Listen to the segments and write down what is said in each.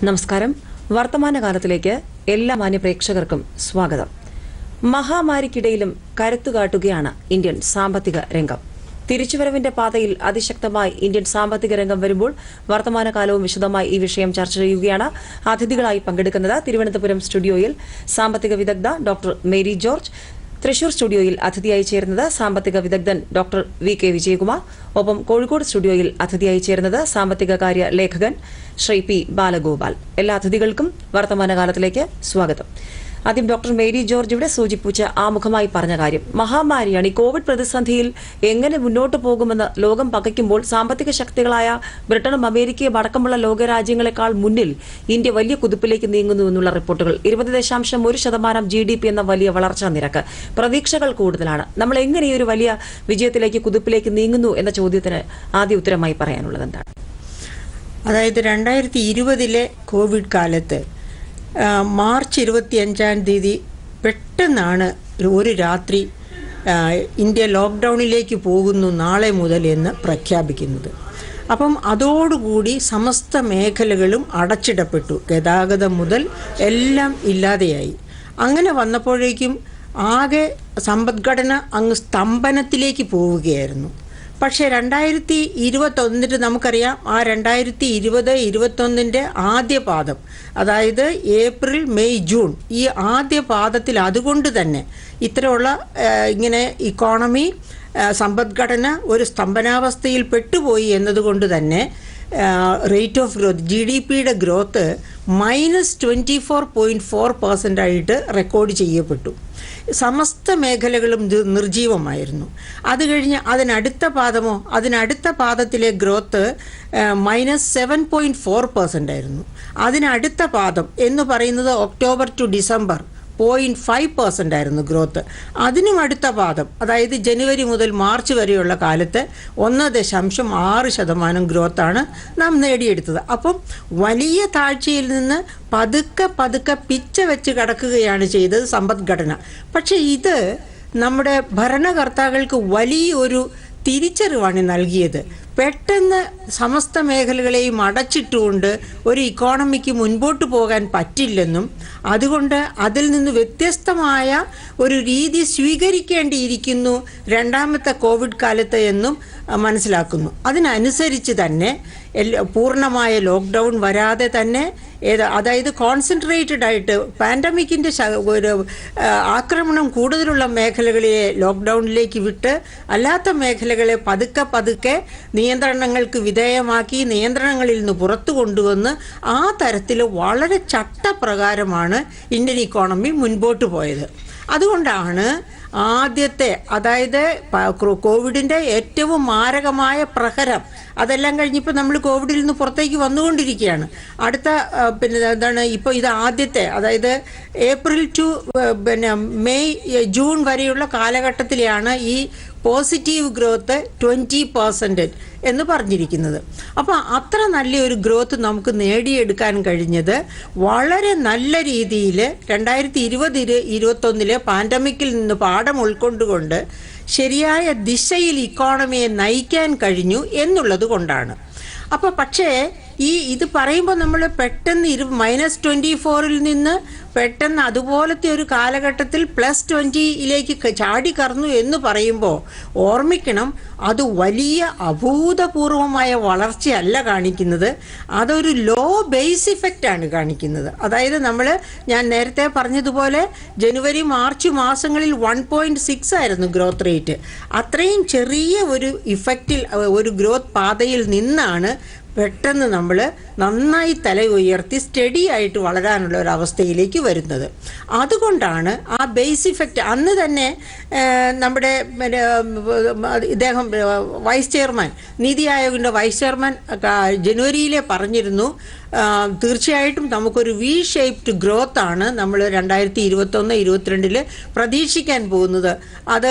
നമസ്കാരം. വർത്തമാനകാലത്തിലേക്ക് എല്ലാ മാന്യപ്രേക്ഷകർക്കും സ്വാഗതം. മഹാമാരിക്കിടയിലും കരുത്തുകാട്ടുകയാണ് ഇന്ത്യൻ സാമ്പത്തിക രംഗം. തിരിച്ചുവരവിന്റെ പാതയിൽ അതിശക്തമായി ഇന്ത്യൻ സാമ്പത്തിക രംഗം വരുമ്പോൾ വർത്തമാനകാലവും വിശദമായി ഈ വിഷയം ചർച്ച ചെയ്യുകയാണ്. അതിഥികളായി പങ്കെടുക്കുന്നത് തിരുവനന്തപുരം സ്റ്റുഡിയോയിൽ സാമ്പത്തിക വിദഗ്ധ ഡോക്ടർ മേരി ജോർജ്, തൃശൂർ സ്റ്റുഡിയോയിൽ അതിഥിയായി ചേരുന്നത് സാമ്പത്തിക വിദഗ്ധൻ ഡോക്ടർ വി.കെ. വിജയകുമാർ, ഒപ്പം കോഴിക്കോട് സ്റ്റുഡിയോയിൽ അതിഥിയായി ചേരുന്നത് സാമ്പത്തിക കാര്യ ലേഖകൻ ശ്രീ പി. ബാലഗോപാൽ. എല്ലാ അതിഥികൾക്കും വർത്തമാനകാലത്തിലേക്ക് സ്വാഗതം. ആദ്യം ഡോക്ടർ മേരി ജോർജ് ഇവിടെ സൂചിപ്പിച്ച ആമുഖമായി പറഞ്ഞ കാര്യം, മഹാമാരിയാണ്. ഈ കോവിഡ് പ്രതിസന്ധിയിൽ എങ്ങനെ മുന്നോട്ട് പോകുമെന്ന് ലോകം പകയ്ക്കുമ്പോൾ സാമ്പത്തിക ശക്തികളായ ബ്രിട്ടനും അമേരിക്കയും അടക്കമുള്ള ലോകരാജ്യങ്ങളെക്കാൾ മുന്നിൽ ഇന്ത്യ വലിയ കുതിപ്പിലേക്ക് നീങ്ങുന്നു എന്നുള്ള റിപ്പോർട്ടുകൾ. 20.1% GDP എന്ന വലിയ വളർച്ചാ നിരക്ക്. പ്രതീക്ഷകൾ കൂടുതലാണ്. നമ്മൾ എങ്ങനെ ഈ ഒരു വലിയ വിജയത്തിലേക്ക് കുതിപ്പിലേക്ക് നീങ്ങുന്നു എന്ന ചോദ്യത്തിന് ആദ്യ ഉത്തരമായി പറയാനുള്ളത് എന്താണ്? അതായത് 2020 കോവിഡ് കാലത്ത് മാർച്ച് 25 പെട്ടെന്നാണ് ഒരു രാത്രി ഇന്ത്യ ലോക്ക്ഡൗണിലേക്ക് പോകുന്നു നാളെ മുതൽ എന്ന് പ്രഖ്യാപിക്കുന്നത്. അപ്പം അതോടുകൂടി സമസ്ത മേഖലകളും അടച്ചിടപ്പെട്ടു. ഗതാഗതം മുതൽ എല്ലാം ഇല്ലാതെയായി. അങ്ങനെ വന്നപ്പോഴേക്കും ആകെ സമ്പദ്ഘടന അങ്ങ് സ്തംഭനത്തിലേക്ക് പോവുകയായിരുന്നു. പക്ഷേ 2021 നമുക്കറിയാം, ആ 2020-21 ആദ്യ പാദം, അതായത് ഏപ്രിൽ, മെയ്, ജൂൺ, ഈ ആദ്യ പാദത്തിൽ അതുകൊണ്ട് തന്നെ ഇത്തരമുള്ള ഇങ്ങനെ ഇക്കോണമി, സമ്പദ്ഘടന ഒരു സ്തംഭനാവസ്ഥയിൽ പെട്ടുപോയി എന്നതുകൊണ്ട് തന്നെ റേറ്റ് ഓഫ് ഗ്രോത്ത്, GDPയുടെ ഗ്രോത്ത് -24.4% ആയിട്ട് റെക്കോർഡ് ചെയ്യപ്പെട്ടു. സമസ്ത മേഖലകളും നിർജീവമായിരുന്നു. അത് കഴിഞ്ഞ് അതിനടുത്ത പാദത്തിലെ ഗ്രോത്ത് -7.4% ആയിരുന്നു. അതിനടുത്ത പാദം എന്ന് പറയുന്നത് ഒക്ടോബർ ടു ഡിസംബർ 0.5% ആയിരുന്നു ഗ്രോത്ത്. അതിനും അടുത്ത പാദം, അതായത് ജനുവരി മുതൽ മാർച്ച് വരെയുള്ള കാലത്ത് 1.6% ഗ്രോത്താണ് നാം നേടിയെടുത്തത്. അപ്പം വലിയ താഴ്ചയിൽ നിന്ന് പതുക്കെ പിച്ച വെച്ച് കടക്കുകയാണ് ചെയ്തത് സമ്പദ്ഘടന. പക്ഷേ ഇത് നമ്മുടെ ഭരണകർത്താക്കൾക്ക് വലിയൊരു തിരിച്ചറിവാണ് നൽകിയത്. പെട്ടെന്ന് സമസ്ത മേഖലകളെയും അടച്ചിട്ടുകൊണ്ട് ഒരു ഇക്കോണമിക്ക് മുൻപോട്ട് പോകാൻ പറ്റില്ലെന്നും അതുകൊണ്ട് അതിൽ നിന്ന് വ്യത്യസ്തമായ ഒരു രീതി സ്വീകരിക്കേണ്ടിയിരിക്കുന്നു രണ്ടാമത്തെ കോവിഡ് കാലത്ത് എന്നും മനസ്സിലാക്കുന്നു. അതിനനുസരിച്ച് തന്നെ പൂർണ്ണമായ ലോക്ക്ഡൗൺ വരാതെ തന്നെ അതായത് കോൺസെൻട്രേറ്റഡ് ആയിട്ട് പാൻഡമിക്കിൻ്റെ ഒരു ആക്രമണം കൂടുതലുള്ള മേഖലകളിലെ ലോക്ക്ഡൗണിലേക്ക് വിട്ട് അല്ലാത്ത മേഖലകളെ പതുക്കെ നിയന്ത്രണങ്ങൾക്ക് വിധേയമാക്കി നിയന്ത്രണങ്ങളിൽ നിന്ന് പുറത്തു കൊണ്ടുവന്ന് ആ തരത്തിൽ വളരെ ചട്ടപ്രകാരമാണ് ഇന്ത്യൻ ഇക്കോണമി മുൻപോട്ട് പോയത്. അതുകൊണ്ടാണ് ആദ്യത്തെ, അതായത് കോവിഡിൻ്റെ ഏറ്റവും മാരകമായ പ്രഹരം അതെല്ലാം കഴിഞ്ഞിപ്പോൾ നമ്മൾ കോവിഡിൽ നിന്ന് പുറത്തേക്ക് വന്നുകൊണ്ടിരിക്കുകയാണ്. അടുത്ത ഇപ്പോൾ ഇത് ആദ്യത്തെ, അതായത് ഏപ്രിൽ ടു മെയ്, ജൂൺ വരെയുള്ള കാലഘട്ടത്തിലാണ് ഈ പോസിറ്റീവ് ഗ്രോത്ത് 20% എന്ന് പറഞ്ഞിരിക്കുന്നത്. അപ്പോൾ അത്ര നല്ലൊരു ഗ്രോത്ത് നമുക്ക് നേടിയെടുക്കാൻ കഴിഞ്ഞത് വളരെ നല്ല രീതിയിൽ 2020-21 പാൻഡമിക്കിൽ നിന്ന് പാഠം ഉൾക്കൊണ്ടുകൊണ്ട് ശരിയായ ദിശയിൽ ഇക്കോണമിയെ നയിക്കാൻ കഴിഞ്ഞു എന്നുള്ളത് കൊണ്ടാണ്. അപ്പോൾ പക്ഷേ ഇത് പറയുമ്പോൾ നമ്മൾ പെട്ടെന്ന് -24 നിന്ന് പെട്ടെന്ന് അതുപോലത്തെ ഒരു കാലഘട്ടത്തിൽ +20 ചാടി കറന്നു എന്ന് പറയുമ്പോൾ ഓർമ്മിക്കണം, അത് വലിയ അഭൂതപൂർവമായ വളർച്ചയല്ല കാണിക്കുന്നത്, അതൊരു ലോ ബേസ് ഇഫക്റ്റ് ആണ് കാണിക്കുന്നത്. അതായത് ഞാൻ നേരത്തെ പറഞ്ഞതുപോലെ ജനുവരി മാർച്ച് മാസങ്ങളിൽ 1.6 ആയിരുന്നു ഗ്രോത്ത് റേറ്റ്. അത്രയും ചെറിയ ഒരു ഇഫക്റ്റിൽ ഒരു ഗ്രോത്ത് പാതയിൽ നിന്നാണ് പെട്ടെന്ന് നമ്മൾ നന്നായി തല ഉയർത്തി സ്റ്റഡി ആയിട്ട് വളരാനുള്ള ഒരു അവസ്ഥയിലേക്ക് വരുന്നത്. അതുകൊണ്ടാണ് ആ ബേസ് ഇഫക്റ്റ്. അന്ന് തന്നെ നമ്മുടെ ഇദ്ദേഹം വൈസ് ചെയർമാൻ, നീതി ആയോഗിൻ്റെ വൈസ് ചെയർമാൻ ജനുവരിയിലെ പറഞ്ഞിരുന്നു, തീർച്ചയായിട്ടും നമുക്കൊരു വി ഷേപ്ഡ് ഗ്രോത്ത് ആണ് നമ്മൾ 2021-22 പ്രതീക്ഷിക്കാൻ പോകുന്നത്. അത്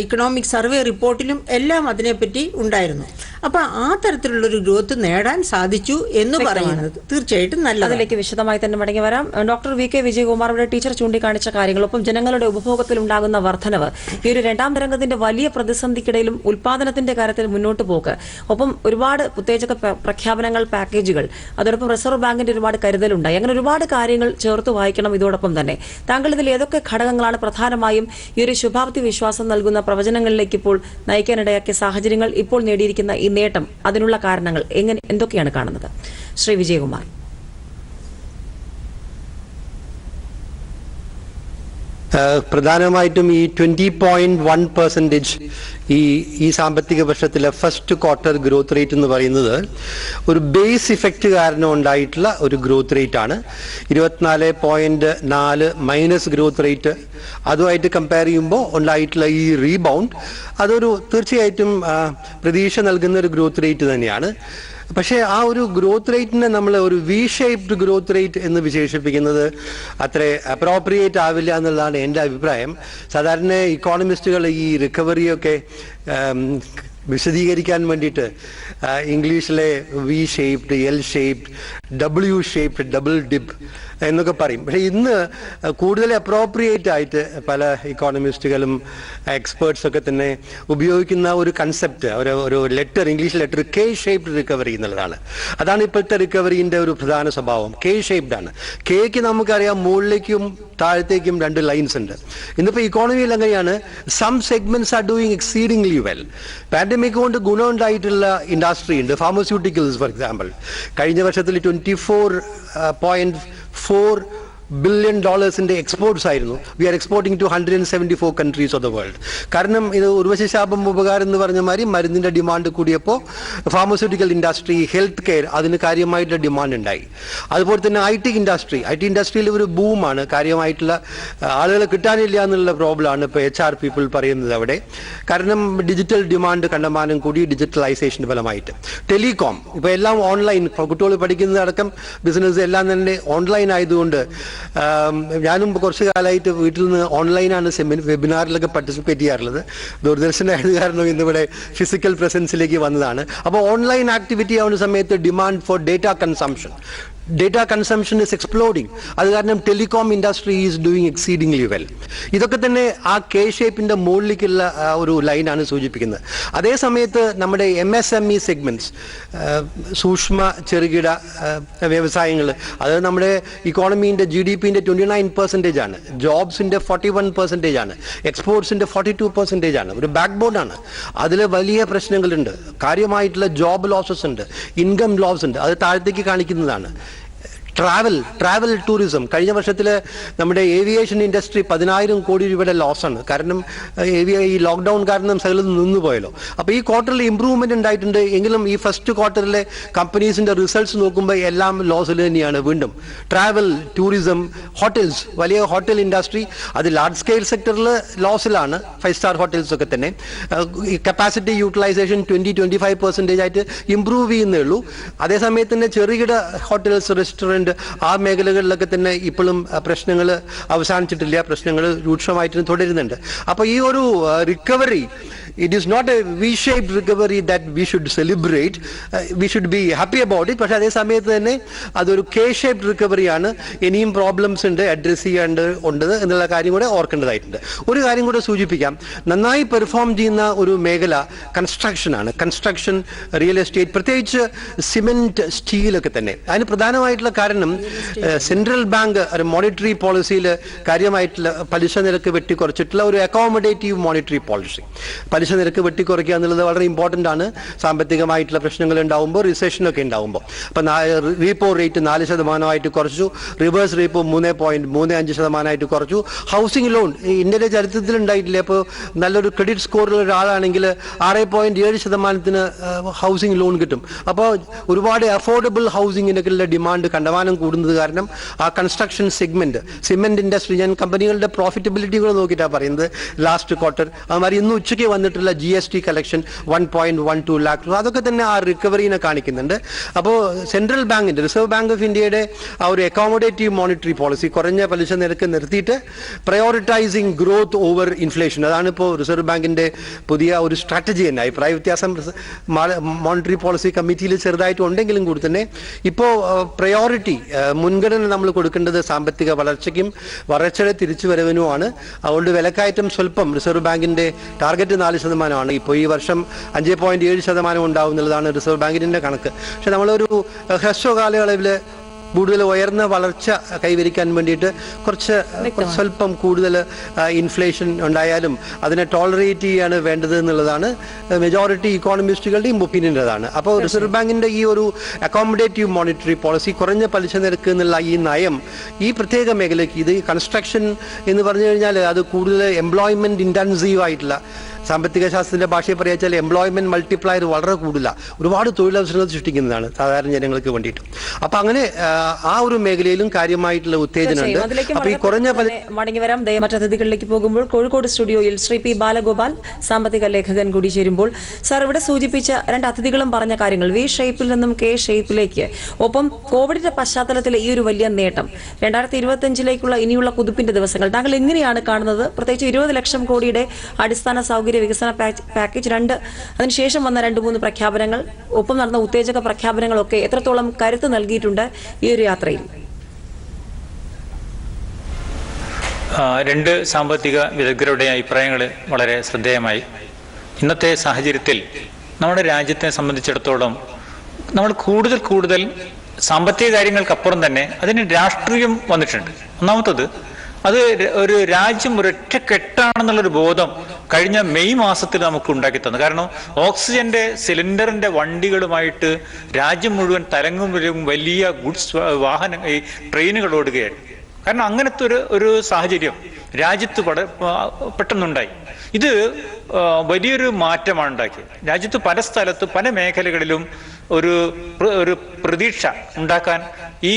ഇക്കണോമിക് സർവേ റിപ്പോർട്ടിലും എല്ലാം അതിനെപ്പറ്റി ഉണ്ടായിരുന്നു. അപ്പം ആ തരത്തിലുള്ളൊരു ഗ്രോത്ത് നേടാൻ സാധിച്ചു എന്ന് പറയുന്നത് തീർച്ചയായിട്ടും നല്ലത്. അതിലേക്ക് വിശദമായി തന്നെ മടങ്ങി വരാം. Doctor V. വിജയകുമാറുടെ ടീച്ചർ ചൂണ്ടിക്കാണിച്ച കാര്യങ്ങളൊപ്പം ജനങ്ങളുടെ ഉപഭോഗത്തിൽ ഉണ്ടാകുന്ന വർധനവ്, ഈ ഒരു രണ്ടാം തരംഗത്തിന്റെ വലിയ പ്രതിസന്ധിക്കിടയിലും ഉൽപാദനത്തിന്റെ കാര്യത്തിൽ മുന്നോട്ട് പോക്ക്, ഒപ്പം ഒരുപാട് ഉത്തേജക പ്രഖ്യാപനങ്ങൾ, പാക്കേജുകൾ, അതോടൊപ്പം റിസർവ് ബാങ്കിന്റെ ഒരുപാട് കരുതലുണ്ടായി. അങ്ങനെ ഒരുപാട് കാര്യങ്ങൾ ചേർത്ത് വായിക്കണം. ഇതോടൊപ്പം തന്നെ താങ്കൾ ഇതിൽ ഏതൊക്കെ ഘടകങ്ങളാണ് പ്രധാനമായും ഈ ഒരു ശുഭാപ്തി വിശ്വാസം നൽകുന്ന പ്രവചനങ്ങളിലേക്ക് ഇപ്പോൾ നയിക്കാനിടയാക്കിയ സാഹചര്യങ്ങൾ, ഇപ്പോൾ നേടിയിരിക്കുന്ന ഈ നേട്ടം, അതിനുള്ള കാരണങ്ങൾ എന്തൊക്കെയാണ് കാണുന്നത്? ശ്രീ വിജയകുമാർ. പ്രധാനമായിട്ടും ഈ 20.1% ഈ സാമ്പത്തിക വർഷത്തിലെ ഫസ്റ്റ് ക്വാർട്ടർ ഗ്രോത്ത് റേറ്റ് എന്ന് പറയുന്നത് ഒരു ബേസ് ഇഫക്റ്റ് കാരണം ഉണ്ടായിട്ടുള്ള ഒരു ഗ്രോത്ത് റേറ്റ് ആണ്. 24.4 മൈനസ് ഗ്രോത്ത് റേറ്റ്, അതുമായിട്ട് കമ്പയർ ചെയ്യുമ്പോൾ ഉണ്ടായിട്ടുള്ള ഈ റീബൗണ്ട് അതൊരു തീർച്ചയായിട്ടും പ്രതീക്ഷ നൽകുന്ന ഒരു ഗ്രോത്ത് റേറ്റ് തന്നെയാണ്. പക്ഷേ ആ ഒരു ഗ്രോത്ത് റേറ്റിനെ നമ്മൾ ഒരു വി ഷേപ്ഡ് ഗ്രോത്ത് റേറ്റ് എന്ന് വിശേഷിപ്പിക്കുന്നത് അത്ര അപ്രോപ്രിയേറ്റ് ആവില്ല എന്നുള്ളതാണ് എൻ്റെ അഭിപ്രായം. സാധാരണ ഇക്കോണമിസ്റ്റുകൾ ഈ റിക്കവറിയൊക്കെ വിശദീകരിക്കാൻ വേണ്ടിയിട്ട് ഇംഗ്ലീഷിലെ V shaped, L shaped, W shaped, double dip എന്നൊക്കെ പറയും. പക്ഷെ ഇന്ന് കൂടുതൽ അപ്രോപ്രിയേറ്റ് ആയിട്ട് പല ഇക്കോണമിസ്റ്റുകളും എക്സ്പേർട്സ് ഒക്കെ തന്നെ ഉപയോഗിക്കുന്ന ഒരു കൺസെപ്റ്റ്, ഒരു letter, English letter K shaped recovery എന്നുള്ളതാണ്. അതാണ് ഇപ്പോഴത്തെ റിക്കവറിന്റെ ഒരു പ്രധാന സ്വഭാവം. കെ ഷേപ്ഡ് ആണ്. കെക്ക് നമുക്കറിയാം മുകളിലേക്കും താഴത്തേക്കും 2 ലൈൻസ് ഉണ്ട്. ഇന്നിപ്പോൾ ഇക്കോണമിയിൽ എങ്ങനെയാണ്, some segments are doing exceedingly well. Pandemic കൊണ്ട് ഗുണമുണ്ടായിട്ടുള്ള ഇൻഡസ്ട്രി ഉണ്ട്. ഫാർമസ്യൂട്ടിക്കൽസ് ഫോർ എക്സാമ്പിൾ കഴിഞ്ഞ വർഷത്തിൽ $24.4 billion എക്സ്പോർട്ട്സ് ആയിരുന്നു. We are exporting to 174 countries of the world. കാരണം ഇത് ഉർവശി ശാപം ഉപകാരം എന്ന് പറഞ്ഞ മാതിരി മരുന്നിന്റെ ഡിമാൻഡ് കൂടിയപ്പോൾ ഫാർമസ്യൂട്ടിക്കൽ ഇൻഡസ്ട്രി, ഹെൽത്ത് കെയർ, അതിന് കാര്യമായിട്ടുള്ള ഡിമാൻഡ് ഉണ്ടായി. അതുപോലെ തന്നെ ഐ ടി ഇൻഡസ്ട്രിയിൽ ഒരു ബൂമാണ്. കാര്യമായിട്ടുള്ള ആളുകളെ കിട്ടാനില്ല എന്നുള്ള പ്രോബ്ലമാണ് ഇപ്പോൾ HR പീപ്പിൾ പറയുന്നത് അവിടെ. കാരണം ഡിജിറ്റൽ ഡിമാൻഡ് കണ്ടമാനം കൂടി, ഡിജിറ്റലൈസേഷൻ ഫലമായിട്ട്. ടെലികോം ഇപ്പോൾ എല്ലാം ഓൺലൈൻ, കുട്ടികൾ പഠിക്കുന്നതടക്കം ബിസിനസ് എല്ലാം തന്നെ ഓൺലൈൻ ആയതുകൊണ്ട് ഞാനും കുറച്ച് കാലമായിട്ട് വീട്ടിൽ നിന്ന് ഓൺലൈനാണ് വെബിനാറിലൊക്കെ പാർട്ടിസിപ്പേറ്റ് ചെയ്യാറുള്ളത്. ദൂരദർശൻ ആയത് കാരണം ഇന്നിവിടെ ഫിസിക്കൽ പ്രസൻസിലേക്ക് വന്നതാണ്. അപ്പോൾ ഓൺലൈൻ ആക്ടിവിറ്റി ആവുന്ന സമയത്ത് demand for data consumption is exploding. അത് കാരണം telecom industry is doing exceedingly well. ഇതൊക്കെ തന്നെ ആ കെ ഷേപ്പിന്റെ മുകളിലേക്കുള്ള ഒരു ലൈനാണ് സൂചിപ്പിക്കുന്നത്. അതേ സമയത്ത് നമ്മുടെ MSME സെഗ്മെന്റ്സ്, സൂക്ഷ്മ ചെറുകിട വ്യവസായങ്ങൾ, അത് നമ്മുടെ ഇക്കോണമീൻ്റെ GDPന്റെ 29% ആണ്, ജോബ്സിന്റെ 41% ആണ്, എക്സ്പോർട്സിന്റെ 42% ആണ്. ഒരു ബാക്ക് ബോൺ ആണ്. അതിൽ വലിയ പ്രശ്നങ്ങളുണ്ട്. കാര്യമായിട്ടുള്ള ജോബ് ലോസസ് ഉണ്ട്, ഇൻകം ലോസ് ഉണ്ട്. അത് താഴത്തേക്ക് കാണിക്കുന്നതാണ്. ട്രാവൽ ടൂറിസം കഴിഞ്ഞ വർഷത്തിൽ നമ്മുടെ ഏവിയേഷൻ ഇൻഡസ്ട്രി 10,000 കോടി രൂപയുടെ ലോസാണ്. കാരണം ഈ ലോക്ക്ഡൗൺ കാരണം സകലം നിന്നുപോയല്ലോ. അപ്പോൾ ഈ ക്വാർട്ടറിൽ ഇമ്പ്രൂവ്മെന്റ് ഉണ്ടായിട്ടുണ്ട്. എങ്കിലും ഈ ഫസ്റ്റ് ക്വാർട്ടറിലെ കമ്പനീസിന്റെ റിസൾട്ട്സ് നോക്കുമ്പോൾ എല്ലാം ലോസിൽ തന്നെയാണ്. വീണ്ടും ട്രാവൽ, ടൂറിസം, ഹോട്ടൽസ്, വലിയ ഹോട്ടൽ ഇൻഡസ്ട്രി അത് ലാർജ് സ്കെയിൽ സെക്ടറിൽ ലോസിലാണ്. 5-star ഹോട്ടൽസ് ഒക്കെ തന്നെ കപ്പാസിറ്റി യൂട്ടിലൈസേഷൻ 20-25% ആയിട്ട് ഇമ്പ്രൂവ് ചെയ്യുന്നേ ഉള്ളൂ. അതേസമയത്ത് തന്നെ ചെറുകിട ഹോട്ടൽസ്, റെസ്റ്റോറൻറ്റ്, ആ മേഖലകളിലൊക്കെ തന്നെ ഇപ്പോഴും പ്രശ്നങ്ങൾ അവസാനിച്ചിട്ടില്ല. പ്രശ്നങ്ങൾ രൂക്ഷമായിട്ട് തുടരുന്നുണ്ട്. അപ്പോൾ ഈ ഒരു recovery, it is not a V-shaped recovery that we should celebrate. We should be happy about it. പക്ഷേ അതേ സമയത്ത് തന്നെ അതൊരു K-shaped റിക്കവറിയാണ്. ഇനിയും പ്രോബ്ലംസ് ഉണ്ട്, അഡ്രസ് ചെയ്യേണ്ടതുണ്ട് എന്നുള്ള കാര്യം കൂടെ ഓർക്കേണ്ടതായിട്ടുണ്ട്. ഒരു കാര്യം കൂടെ സൂചിപ്പിക്കാം. നന്നായി പെർഫോം ചെയ്യുന്ന ഒരു മേഖല കൺസ്ട്രക്ഷനാണ്. കൺസ്ട്രക്ഷൻ, റിയൽ എസ്റ്റേറ്റ്, പ്രത്യേകിച്ച് സിമെന്റ്, സ്റ്റീലൊക്കെ തന്നെ. അതിന് പ്രധാനമായിട്ടുള്ള കാരണം സെൻട്രൽ ബാങ്ക് ഒരു മോണിറ്ററി പോളിസിയിൽ കാര്യമായിട്ടുള്ള പലിശ നിരക്ക് വെട്ടിക്കുറച്ചിട്ടുള്ള ഒരു അക്കോമഡേറ്റീവ് മോണിറ്ററി പോളിസി. പലിശ നിരക്ക് വെട്ടിക്കുറയ്ക്കുക എന്നുള്ളത് വളരെ ഇമ്പോർട്ടൻ്റ് ആണ്. സാമ്പത്തികമായിട്ടുള്ള പ്രശ്നങ്ങൾ ഉണ്ടാകുമ്പോൾ, റിസെഷനൊക്കെ ഉണ്ടാകുമ്പോൾ. അപ്പം റീപ്പോ റേറ്റ് 4% കുറച്ചു, റിവേഴ്സ് റീപ്പോ 3.35% കുറച്ചു. ഹൗസിംഗ് ലോൺ ഇന്ത്യയുടെ ചരിത്രത്തിൽ ഉണ്ടായിട്ടില്ല. ഇപ്പോൾ നല്ലൊരു ക്രെഡിറ്റ് സ്കോറുള്ള ഒരാളാണെങ്കിൽ 6.7% ഹൗസിംഗ് ലോൺ കിട്ടും. അപ്പോൾ ഒരുപാട് അഫോർഡബിൾ ഹൗസിങ്ങിനൊക്കെയുള്ള ഡിമാൻഡ് കണ്ടമാനം കൂടുന്നത് കാരണം ആ കൺസ്ട്രക്ഷൻ സെഗ്മെന്റ്, സിമെന്റ് ഇൻഡസ്ട്രി, ഞാൻ കമ്പനികളുടെ പ്രോഫിറ്റബിലിറ്റികൾ നോക്കിയിട്ടാണ് പറയുന്നത്. ലാസ്റ്റ് ക്വാർട്ടർ അതുമാതിരി ഇന്ന് ഉച്ചയ്ക്ക് വന്നിട്ടുള്ള GST കളക്ഷൻ 1.12 lakh, അതൊക്കെ തന്നെ ആ റിക്കവറിനെ കാണിക്കുന്നുണ്ട്. അപ്പോൾ സെൻട്രൽ ബാങ്കിന്റെ, റിസർവ് ബാങ്ക് ഓഫ് ഇന്ത്യയുടെ ആ ഒരു അക്കോമഡേറ്റീവ് മോണിറ്ററി പോളിസി, കുറഞ്ഞ പലിശ നിരക്ക് നിർത്തിയിട്ട് പ്രയോറിറ്റൈസിങ് ഗ്രോത്ത് ഓവർ ഇൻഫ്ലേഷൻ, അതാണ് ഇപ്പോൾ റിസർവ് ബാങ്കിന്റെ പുതിയ ഒരു സ്ട്രാറ്റജി തന്നെ. അഭിപ്രായ വ്യത്യാസം മോണിറ്ററി പോളിസി കമ്മിറ്റിയിൽ ചെറുതായിട്ട് ഉണ്ടെങ്കിലും കൂടി തന്നെ ഇപ്പോൾ പ്രയോറിറ്റി, മുൻഗണന നമ്മൾ കൊടുക്കേണ്ടത് സാമ്പത്തിക വളർച്ചയ്ക്കും വളർച്ചയുടെ തിരിച്ചുവരവിനുമാണ്. അതുകൊണ്ട് വിലക്കയറ്റം സ്വല്പം, റിസർവ് ബാങ്കിന്റെ ടാർഗറ്റ് 6% ഇപ്പോൾ ഈ വർഷം 5.7% ഉണ്ടാവും എന്നുള്ളതാണ് റിസർവ് ബാങ്കിന്റെ കണക്ക്. പക്ഷെ നമ്മളൊരു ഹ്രസ്വ കാലയളവിൽ കൂടുതൽ ഉയർന്ന വളർച്ച കൈവരിക്കാൻ വേണ്ടിയിട്ട് സ്വല്പം കൂടുതൽ ഇൻഫ്ലേഷൻ ഉണ്ടായാലും അതിനെ ടോളറേറ്റ് ചെയ്യാണ് വേണ്ടത് എന്നുള്ളതാണ് മെജോറിറ്റി ഇക്കോണമിസ്റ്റുകളുടെയും ഒപ്പീനിയൻ അതാണ്. അപ്പോൾ റിസർവ് ബാങ്കിന്റെ ഈ ഒരു അക്കോമഡേറ്റീവ് മോണിറ്ററി പോളിസി, കുറഞ്ഞ പലിശ നിരക്ക് എന്നുള്ള ഈ നയം ഈ പ്രത്യേക മേഖലയ്ക്ക്, ഇത് കൺസ്ട്രക്ഷൻ എന്ന് പറഞ്ഞു കഴിഞ്ഞാൽ അത് കൂടുതൽ എംപ്ലോയ്മെന്റ് ഇന്റൻസീവ് ആയിട്ടുള്ള, സാമ്പത്തിക ശാസ്ത്രത്തിന്റെ ഭാഷയിൽ പറയാച്ചാൽ എംപ്ലോയ്മെന്റ് മൾട്ടിപ്ലയർ വളരെ കൂടുതലാണ്, ഒരുപാട് തൊഴിലവസരങ്ങൾ സൃഷ്ടിക്കുന്നതാണ് സാധാരണ ജനങ്ങൾക്ക് വേണ്ടിയിട്ട്. അപ്പൊ അങ്ങനെ ആ ഒരു മേഖലയിലും കാര്യമായിട്ടുള്ള ഉത്തേജനമുണ്ട്. അപ്പൊ ഈ കുറഞ്ഞ മടങ്ങി വരാം. മറ്റതിഥികളിലേക്ക് പോകുമ്പോൾ കോഴിക്കോട് സ്റ്റുഡിയോയിൽ ശ്രീ പി ബാലഗോപാൽ സാമ്പത്തിക ലേഖകൻ കൂടി ചേരുമ്പോൾ, സാർ ഇവിടെ സൂചിപ്പിച്ച രണ്ട് അതിഥികളും പറഞ്ഞ കാര്യങ്ങൾ വി ഷേപ്പിൽ നിന്നും കെ ഷേപ്പിലേക്ക്, ഒപ്പം കോവിഡിന്റെ പശ്ചാത്തലത്തിലെ ഈ ഒരു വലിയ നേട്ടം 2025 ഇനിയുള്ള കുതിപ്പിന്റെ ദിവസങ്ങൾ താങ്കൾ എങ്ങനെയാണ് കാണുന്നത്? പ്രത്യേകിച്ച് 20 ലക്ഷം കോടിയുടെ അടിസ്ഥാന സൗകര്യ വികസന പാക്കേജ്, അതിനുശേഷം വന്ന 2-3 പ്രഖ്യാപനങ്ങൾ, ഒപ്പം നടന്ന ഉത്തേജക പ്രഖ്യാപനങ്ങളൊക്കെ എത്രത്തോളം കരുത്ത് നൽകിയിട്ടുണ്ട് ഈ ഒരു യാത്രയിൽ? രണ്ട് സാമ്പത്തിക വിദഗ്ധരുടെ അഭിപ്രായങ്ങൾ വളരെ ശ്രദ്ധേയമായി. ഇന്നത്തെ സാഹചര്യത്തിൽ നമ്മുടെ രാജ്യത്തെ സംബന്ധിച്ചിടത്തോളം നമ്മൾ കൂടുതൽ സാമ്പത്തിക കാര്യങ്ങൾക്കപ്പുറം തന്നെ അതിന് രാഷ്ട്രീയം വന്നിട്ടുണ്ട്. ഒന്നാമത്തത്, അത് ഒരു രാജ്യം ഒരൊറ്റ കെട്ടാണെന്നുള്ളൊരു ബോധം കഴിഞ്ഞ മെയ് മാസത്തിൽ നമുക്ക് ഉണ്ടാക്കി തന്നു. കാരണം ഓക്സിജന്റെ സിലിണ്ടറിന്റെ വണ്ടികളുമായിട്ട് രാജ്യം മുഴുവൻ തലങ്ങും വലിയ ഗുഡ്സ് ഈ ട്രെയിനുകൾ ഓടുകയായിരുന്നു. കാരണം അങ്ങനത്തെ ഒരു സാഹചര്യം രാജ്യത്ത് പെട്ടെന്നുണ്ടായി. ഇത് വലിയൊരു മാറ്റമാണ് ഉണ്ടാക്കിയത്. രാജ്യത്ത് പല സ്ഥലത്ത് പല മേഖലകളിലും ഒരു പ്രതീക്ഷ ഉണ്ടാക്കാൻ ഈ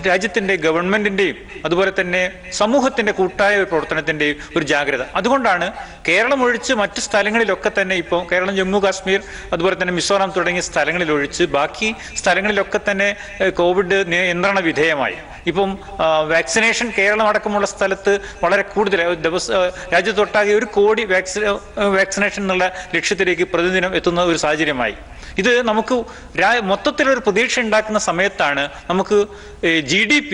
രാജ്യത്തിന്റെ ഗവൺമെന്റിന്റെയും അതുപോലെ തന്നെ സമൂഹത്തിന്റെ കൂട്ടായ പ്രവർത്തനത്തിന്റെയും ഒരു ജാഗ്രത. അതുകൊണ്ടാണ് കേരളം ഒഴിച്ച് മറ്റ് സ്ഥലങ്ങളിലൊക്കെ തന്നെ ഇപ്പോൾ കേരളം, ജമ്മു കാശ്മീർ, അതുപോലെ തന്നെ മിസോറാം തുടങ്ങിയ സ്ഥലങ്ങളിൽ ഒഴിച്ച് ബാക്കി സ്ഥലങ്ങളിലൊക്കെ തന്നെ കോവിഡ് നിയന്ത്രണ വിധേയമായി. ഇപ്പം വാക്സിനേഷൻ കേരളം അടക്കമുള്ള സ്ഥലത്ത് വളരെ കൂടുതൽ രാജ്യത്തൊട്ടാകെ 1 കോടി വാക്സിനേഷൻ എന്നുള്ള ലക്ഷ്യത്തിലേക്ക് പ്രതിദിനം എത്തുന്ന ഒരു സാഹചര്യമായി. ഇത് നമുക്ക് മൊത്തത്തിലൊരു പ്രതീക്ഷ ഉണ്ടാക്കുന്ന സമയത്താണ് നമുക്ക് GDP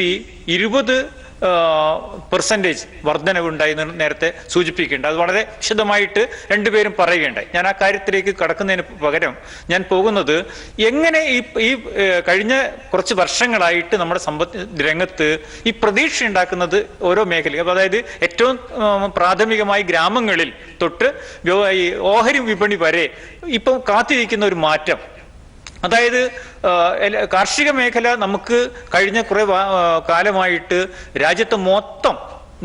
20% വർധനവ് ഉണ്ടായെന്ന് നേരത്തെ സൂചിപ്പിക്കേണ്ട. അത് വളരെ വിശദമായിട്ട് രണ്ടുപേരും പറയുകയുണ്ടായി. ഞാൻ ആ കാര്യത്തിലേക്ക് കടക്കുന്നതിന് പകരം ഞാൻ പോകുന്നത്, എങ്ങനെ ഈ കഴിഞ്ഞ കുറച്ച് വർഷങ്ങളായിട്ട് നമ്മുടെ സമ്പദ് രംഗത്ത് ഈ പ്രതീക്ഷ ഉണ്ടാക്കുന്നത് ഓരോ മേഖലയും, അതായത് ഏറ്റവും പ്രാഥമികമായി ഗ്രാമങ്ങളിൽ തൊട്ട് ഈ ഓഹരി വിപണി വരെ ഇപ്പം കാത്തിരിക്കുന്ന ഒരു മാറ്റം. അതായത് കാർഷിക മേഖല നമുക്ക് കഴിഞ്ഞ കുറെ കാലമായിട്ട് രാജ്യത്ത് മൊത്തം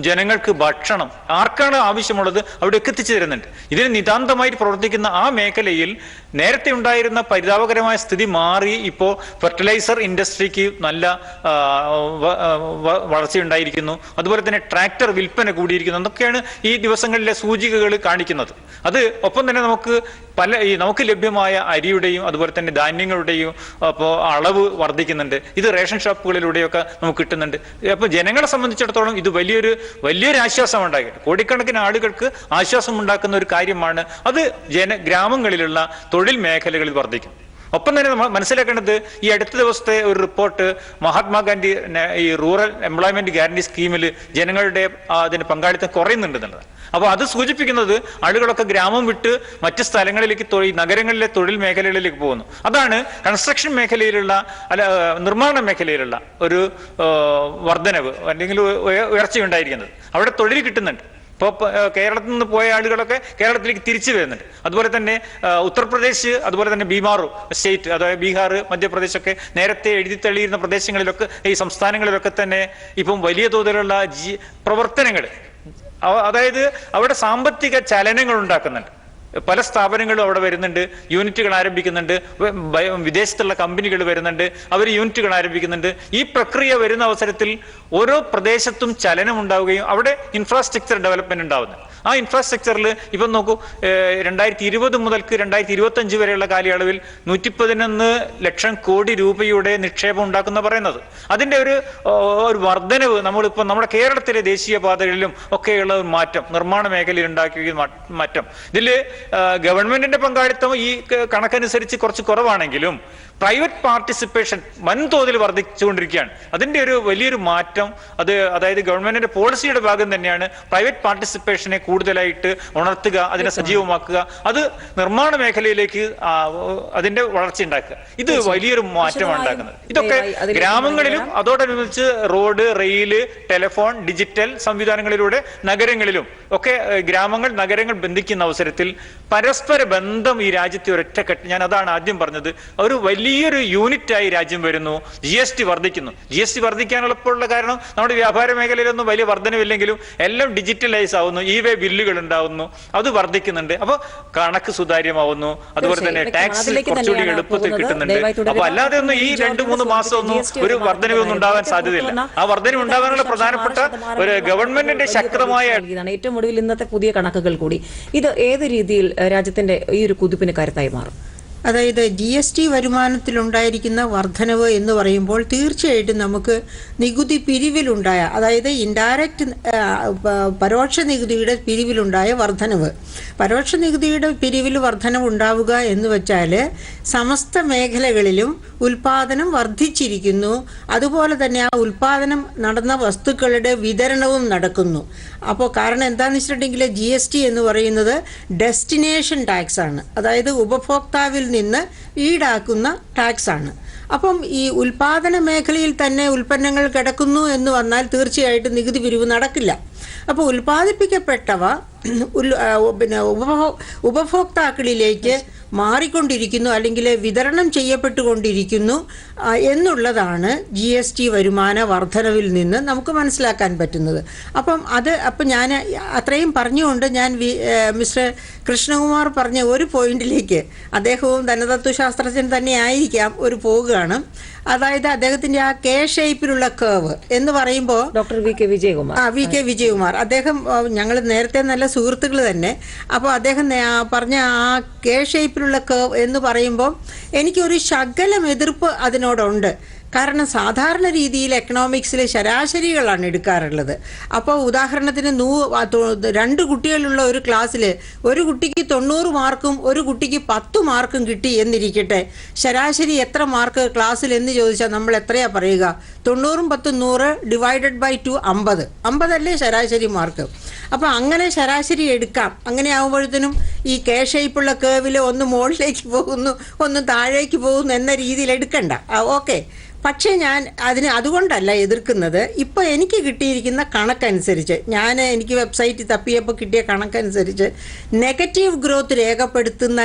ജനങ്ങൾക്ക് ഭക്ഷണം ആർക്കാണ് ആവശ്യമുള്ളത് അവിടേക്ക് എത്തിച്ചു തരുന്നുണ്ട്. ഇതിന് നിതാന്തമായിട്ട് പ്രവർത്തിക്കുന്ന ആ മേഖലയിൽ നേരത്തെ ഉണ്ടായിരുന്ന പരിതാപകരമായ സ്ഥിതി മാറി ഇപ്പോൾ ഫെർട്ടിലൈസർ ഇൻഡസ്ട്രിക്ക് നല്ല വളർച്ചയുണ്ടായിരിക്കുന്നു. അതുപോലെ തന്നെ ട്രാക്ടർ വിൽപ്പന കൂടിയിരിക്കുന്നു. എന്നൊക്കെയാണ് ഈ ദിവസങ്ങളിലെ സൂചികകൾ കാണിക്കുന്നത്. അത് ഒപ്പം തന്നെ നമുക്ക് ലഭ്യമായ അരിയുടെയും അതുപോലെ തന്നെ ധാന്യങ്ങളുടെയും അളവ് വർദ്ധിക്കുന്നുണ്ട്. ഇത് റേഷൻ ഷോപ്പുകളിലൂടെയൊക്കെ നമുക്ക് കിട്ടുന്നുണ്ട്. അപ്പൊ ജനങ്ങളെ സംബന്ധിച്ചിടത്തോളം ഇത് വലിയൊരു ആശ്വാസം ഉണ്ടാക്കിയിട്ട് കോടിക്കണക്കിന് ആളുകൾക്ക് ആശ്വാസം ഉണ്ടാക്കുന്ന ഒരു കാര്യമാണ്. അത് ഗ്രാമങ്ങളിലുള്ള തൊഴിൽ മേഖലകളിൽ വർദ്ധിക്കും. ഒപ്പം തന്നെ നമ്മൾ മനസ്സിലാക്കേണ്ടത്, ഈ അടുത്ത ദിവസത്തെ ഒരു റിപ്പോർട്ട് മഹാത്മാഗാന്ധി ഈ റൂറൽ എംപ്ലോയ്മെന്റ് ഗ്യാരണ്ടി സ്കീമിൽ ജനങ്ങളുടെ അതിന് പങ്കാളിത്തം കുറയുന്നുണ്ട് എന്നുള്ളത്. അപ്പോൾ അത് സൂചിപ്പിക്കുന്നത് ആളുകളൊക്കെ ഗ്രാമം വിട്ട് മറ്റ് സ്ഥലങ്ങളിലേക്ക്, നഗരങ്ങളിലെ തൊഴിൽ മേഖലകളിലേക്ക് പോകുന്നു. അതാണ് കൺസ്ട്രക്ഷൻ മേഖലയിലുള്ള നിർമ്മാണ മേഖലയിലുള്ള ഒരു വർധനവ് അല്ലെങ്കിൽ ഉയർച്ചയുണ്ടായിരിക്കുന്നത്. അവിടെ തൊഴിൽ കിട്ടുന്നുണ്ട്. ഇപ്പോൾ കേരളത്തിൽ നിന്ന് പോയ ആളുകളൊക്കെ കേരളത്തിലേക്ക് തിരിച്ചു വരുന്നുണ്ട്. അതുപോലെ തന്നെ ഉത്തർപ്രദേശ്, അതുപോലെ തന്നെ ബീമാറു സ്റ്റേറ്റ്, അതായത് ബീഹാർ, മധ്യപ്രദേശ് ഒക്കെ നേരത്തെ എഴുതി തള്ളിയിരുന്ന പ്രദേശങ്ങളിലൊക്കെ, ഈ സംസ്ഥാനങ്ങളിലൊക്കെ തന്നെ ഇപ്പം വലിയ തോതിലുള്ള പ്രവർത്തനങ്ങൾ, അതായത് അവിടെ സാമ്പത്തിക ചലനങ്ങൾ ഉണ്ടാക്കുന്നുണ്ട്. പല സ്ഥാപനങ്ങളും അവിടെ വരുന്നുണ്ട്, യൂണിറ്റുകൾ ആരംഭിക്കുന്നുണ്ട്, വിദേശത്തുള്ള കമ്പനികൾ വരുന്നുണ്ട്, അവർ യൂണിറ്റുകൾ ആരംഭിക്കുന്നുണ്ട്. ഈ പ്രക്രിയ വരുന്ന അവസരത്തിൽ ഓരോ പ്രദേശത്തും ചലനം ഉണ്ടാവുകയും അവിടെ ഇൻഫ്രാസ്ട്രക്ചർ ഡെവലപ്മെന്റ് ഉണ്ടാവുന്നു. ആ ഇൻഫ്രാസ്ട്രക്ചറിൽ ഇപ്പം നോക്കൂ, 2020 മുതൽക്ക് 2025 വരെയുള്ള കാലയളവിൽ 111 ലക്ഷം കോടി രൂപയുടെ നിക്ഷേപം ഉണ്ടാക്കുന്ന പറയുന്നത്. അതിന്റെ ഒരു വർധനവ് നമ്മളിപ്പോൾ നമ്മുടെ കേരളത്തിലെ ദേശീയപാതകളിലും ഒക്കെയുള്ള ഒരു മാറ്റം, നിർമ്മാണ മേഖലയിൽ ഉണ്ടാക്കിയ മാറ്റം. ഇതിൽ ഗവൺമെന്റിന്റെ പങ്കാളിത്തം ഈ കണക്കനുസരിച്ച് കുറച്ച് കുറവാണെങ്കിലും പ്രൈവറ്റ് പാർട്ടിസിപ്പേഷൻ വൻതോതിൽ വർദ്ധിച്ചുകൊണ്ടിരിക്കുകയാണ്. അതിന്റെ വലിയൊരു മാറ്റം, അതായത് ഗവൺമെന്റിന്റെ പോളിസിയുടെ ഭാഗം തന്നെയാണ് പ്രൈവറ്റ് പാർട്ടിസിപ്പേഷനെ കൂടുതലായിട്ട് ഉണർത്തുക, അതിനെ സജീവമാക്കുക, അത് നിർമ്മാണ മേഖലയിലേക്ക് അതിന്റെ വളർച്ച ഉണ്ടാക്കുക. ഇത് വലിയൊരു മാറ്റമാണ് ഉണ്ടാക്കുന്നത്. ഇതൊക്കെ ഗ്രാമങ്ങളിലും അതോടനുബന്ധിച്ച് റോഡ്, റെയില്, ടെലിഫോൺ, ഡിജിറ്റൽ സംവിധാനങ്ങളിലൂടെ നഗരങ്ങളിലും ഒക്കെ നഗരങ്ങൾ ബന്ധിക്കുന്ന അവസരത്തിൽ പരസ്പര ബന്ധം ഈ രാജ്യത്തെ ഒരൊറ്റക്കെട്ട്, ഞാൻ അതാണ് ആദ്യം പറഞ്ഞത്, ഒരു വലിയൊരു യൂണിറ്റായി രാജ്യം വരുന്നു. GST വർദ്ധിക്കുന്നു. GST വർദ്ധിക്കാനുള്ള കാരണം നമ്മുടെ വ്യാപാര മേഖലയിലൊന്നും വലിയ വർധനവില്ലെങ്കിലും എല്ലാം ഡിജിറ്റലൈസ് ആവുന്നു, വേ ബില്ലുകൾ ഉണ്ടാവുന്നു, അത് വർദ്ധിക്കുന്നുണ്ട്. അപ്പൊ കണക്ക് സുതാര്യമാവുന്നു, അതുപോലെ തന്നെ ടാക്സ് കുറച്ചുകൂടി എളുപ്പത്തിൽ കിട്ടുന്നുണ്ട്. അപ്പൊ അല്ലാതെ ഒന്നും ഈ 2-3 മാസം ഒന്നും ഒരു വർധനവൊന്നും ഉണ്ടാവാൻ സാധ്യതയില്ല. ആ വർധനവ് ഉണ്ടാകാനുള്ള പ്രധാനപ്പെട്ട ഒരു ഗവൺമെന്റിന്റെ ശക്തമായ ഏറ്റവും ഒടുവിൽ ഇന്നത്തെ പുതിയ കണക്കുകൾ കൂടി ഇത് ഏത് രീതിയിൽ രാജ്യത്തിന്റെ ഈ ഒരു കുതിപ്പിന് കരുത്തായി മാറും? അതായത് GST വരുമാനത്തിലുണ്ടായിരിക്കുന്ന വർധനവ് എന്ന് പറയുമ്പോൾ തീർച്ചയായിട്ടും നമുക്ക് നികുതി പിരിവിലുണ്ടായ, അതായത് ഇൻഡയറക്റ്റ് പരോക്ഷ നികുതിയുടെ പിരിവിലുണ്ടായ വർധനവ്, പരോക്ഷ നികുതിയുടെ പിരിവിൽ വർധനവ് ഉണ്ടാവുക എന്ന് വെച്ചാൽ സമസ്ത മേഖലകളിലും ഉൽപാദനം വർദ്ധിച്ചിരിക്കുന്നു. അതുപോലെ തന്നെ ആ ഉൽപാദനം നടന്ന വസ്തുക്കളുടെ വിതരണവും നടക്കുന്നു. അപ്പോൾ കാരണം എന്താണെന്ന് വെച്ചിട്ടുണ്ടെങ്കിൽ GST എന്ന് പറയുന്നത് ഡെസ്റ്റിനേഷൻ ടാക്സ് ആണ്, അതായത് ഉപഭോക്താവിൽ നിന്ന് ഈടാക്കുന്ന ടാക്സ് ആണ്. അപ്പം ഈ ഉൽപാദന മേഖലയിൽ തന്നെ ഉൽപ്പന്നങ്ങൾ കിടക്കുന്നു എന്ന് വന്നാൽ തീർച്ചയായിട്ടും നികുതി പിരിവ് നടക്കില്ല. അപ്പോൾ ഉൽപ്പാദിപ്പിക്കപ്പെട്ടവ ഉപഭോക്താക്കളിലേക്ക് മാറിക്കൊണ്ടിരിക്കുന്നു, അല്ലെങ്കിൽ വിതരണം ചെയ്യപ്പെട്ടുകൊണ്ടിരിക്കുന്നു എന്നുള്ളതാണ് GST വരുമാന വർധനവിൽ നിന്ന് നമുക്ക് മനസ്സിലാക്കാൻ പറ്റുന്നത്. അപ്പം ഞാൻ അത്രയും പറഞ്ഞുകൊണ്ട് ഞാൻ മിസ്റ്റർ കൃഷ്ണകുമാർ പറഞ്ഞ ഒരു പോയിന്റിലേക്ക്, അദ്ദേഹവും ധനതത്വശാസ്ത്രജ്ഞൻ തന്നെ ആയിരിക്കാം, ഒരു പോകുകയാണ്. അതായത് അദ്ദേഹത്തിന്റെ ആ കെ ഷേപ്പിലുള്ള കേവ് എന്ന് പറയുമ്പോൾ ഡോക്ടർ വി കെ വിജയകുമാർ അദ്ദേഹം, ഞങ്ങൾ നേരത്തെ നല്ല സുഹൃത്തുക്കൾ തന്നെ. അപ്പോൾ അദ്ദേഹം പറഞ്ഞ ആ കെ ഷേപ്പിലുള്ള കേവ് എന്ന് പറയുമ്പോൾ എനിക്കൊരു ശകലം എതിർപ്പ് അതിനോടുണ്ട്. കാരണം സാധാരണ രീതിയിൽ എക്കണോമിക്സിൽ ശരാശരികളാണ് എടുക്കാറുള്ളത്. അപ്പോൾ ഉദാഹരണത്തിന് 2 കുട്ടികളുള്ള ഒരു ക്ലാസ്സിൽ ഒരു കുട്ടിക്ക് 90 മാർക്കും ഒരു കുട്ടിക്ക് 10 മാർക്കും കിട്ടി എന്നിരിക്കട്ടെ, ശരാശരി എത്ര മാർക്ക് ക്ലാസ്സിൽ എന്ന് ചോദിച്ചാൽ നമ്മൾ എത്രയാ പറയുക? 90 10 100 ഡിവൈഡഡ് ബൈ 2 50 അല്ലേ ശരാശരി മാർക്ക്. അപ്പോൾ അങ്ങനെ ശരാശരി എടുക്കാം. അങ്ങനെ ആകുമ്പോഴത്തേനും ഈ കെ ഷേപ്പുള്ള കേവിൽ ഒന്ന് മുകളിലേക്ക് പോകുന്നു, ഒന്ന് താഴേക്ക് പോകുന്നു എന്ന രീതിയിൽ എടുക്കണ്ട. ഓക്കെ, പക്ഷേ ഞാൻ അതുകൊണ്ടല്ല എതിർക്കുന്നത്. ഇപ്പോൾ എനിക്ക് കിട്ടിയിരിക്കുന്ന കണക്കനുസരിച്ച്, എനിക്ക് വെബ്സൈറ്റിൽ തപ്പിയപ്പോൾ കിട്ടിയ കണക്കനുസരിച്ച് നെഗറ്റീവ് ഗ്രോത്ത് രേഖപ്പെടുത്തുന്ന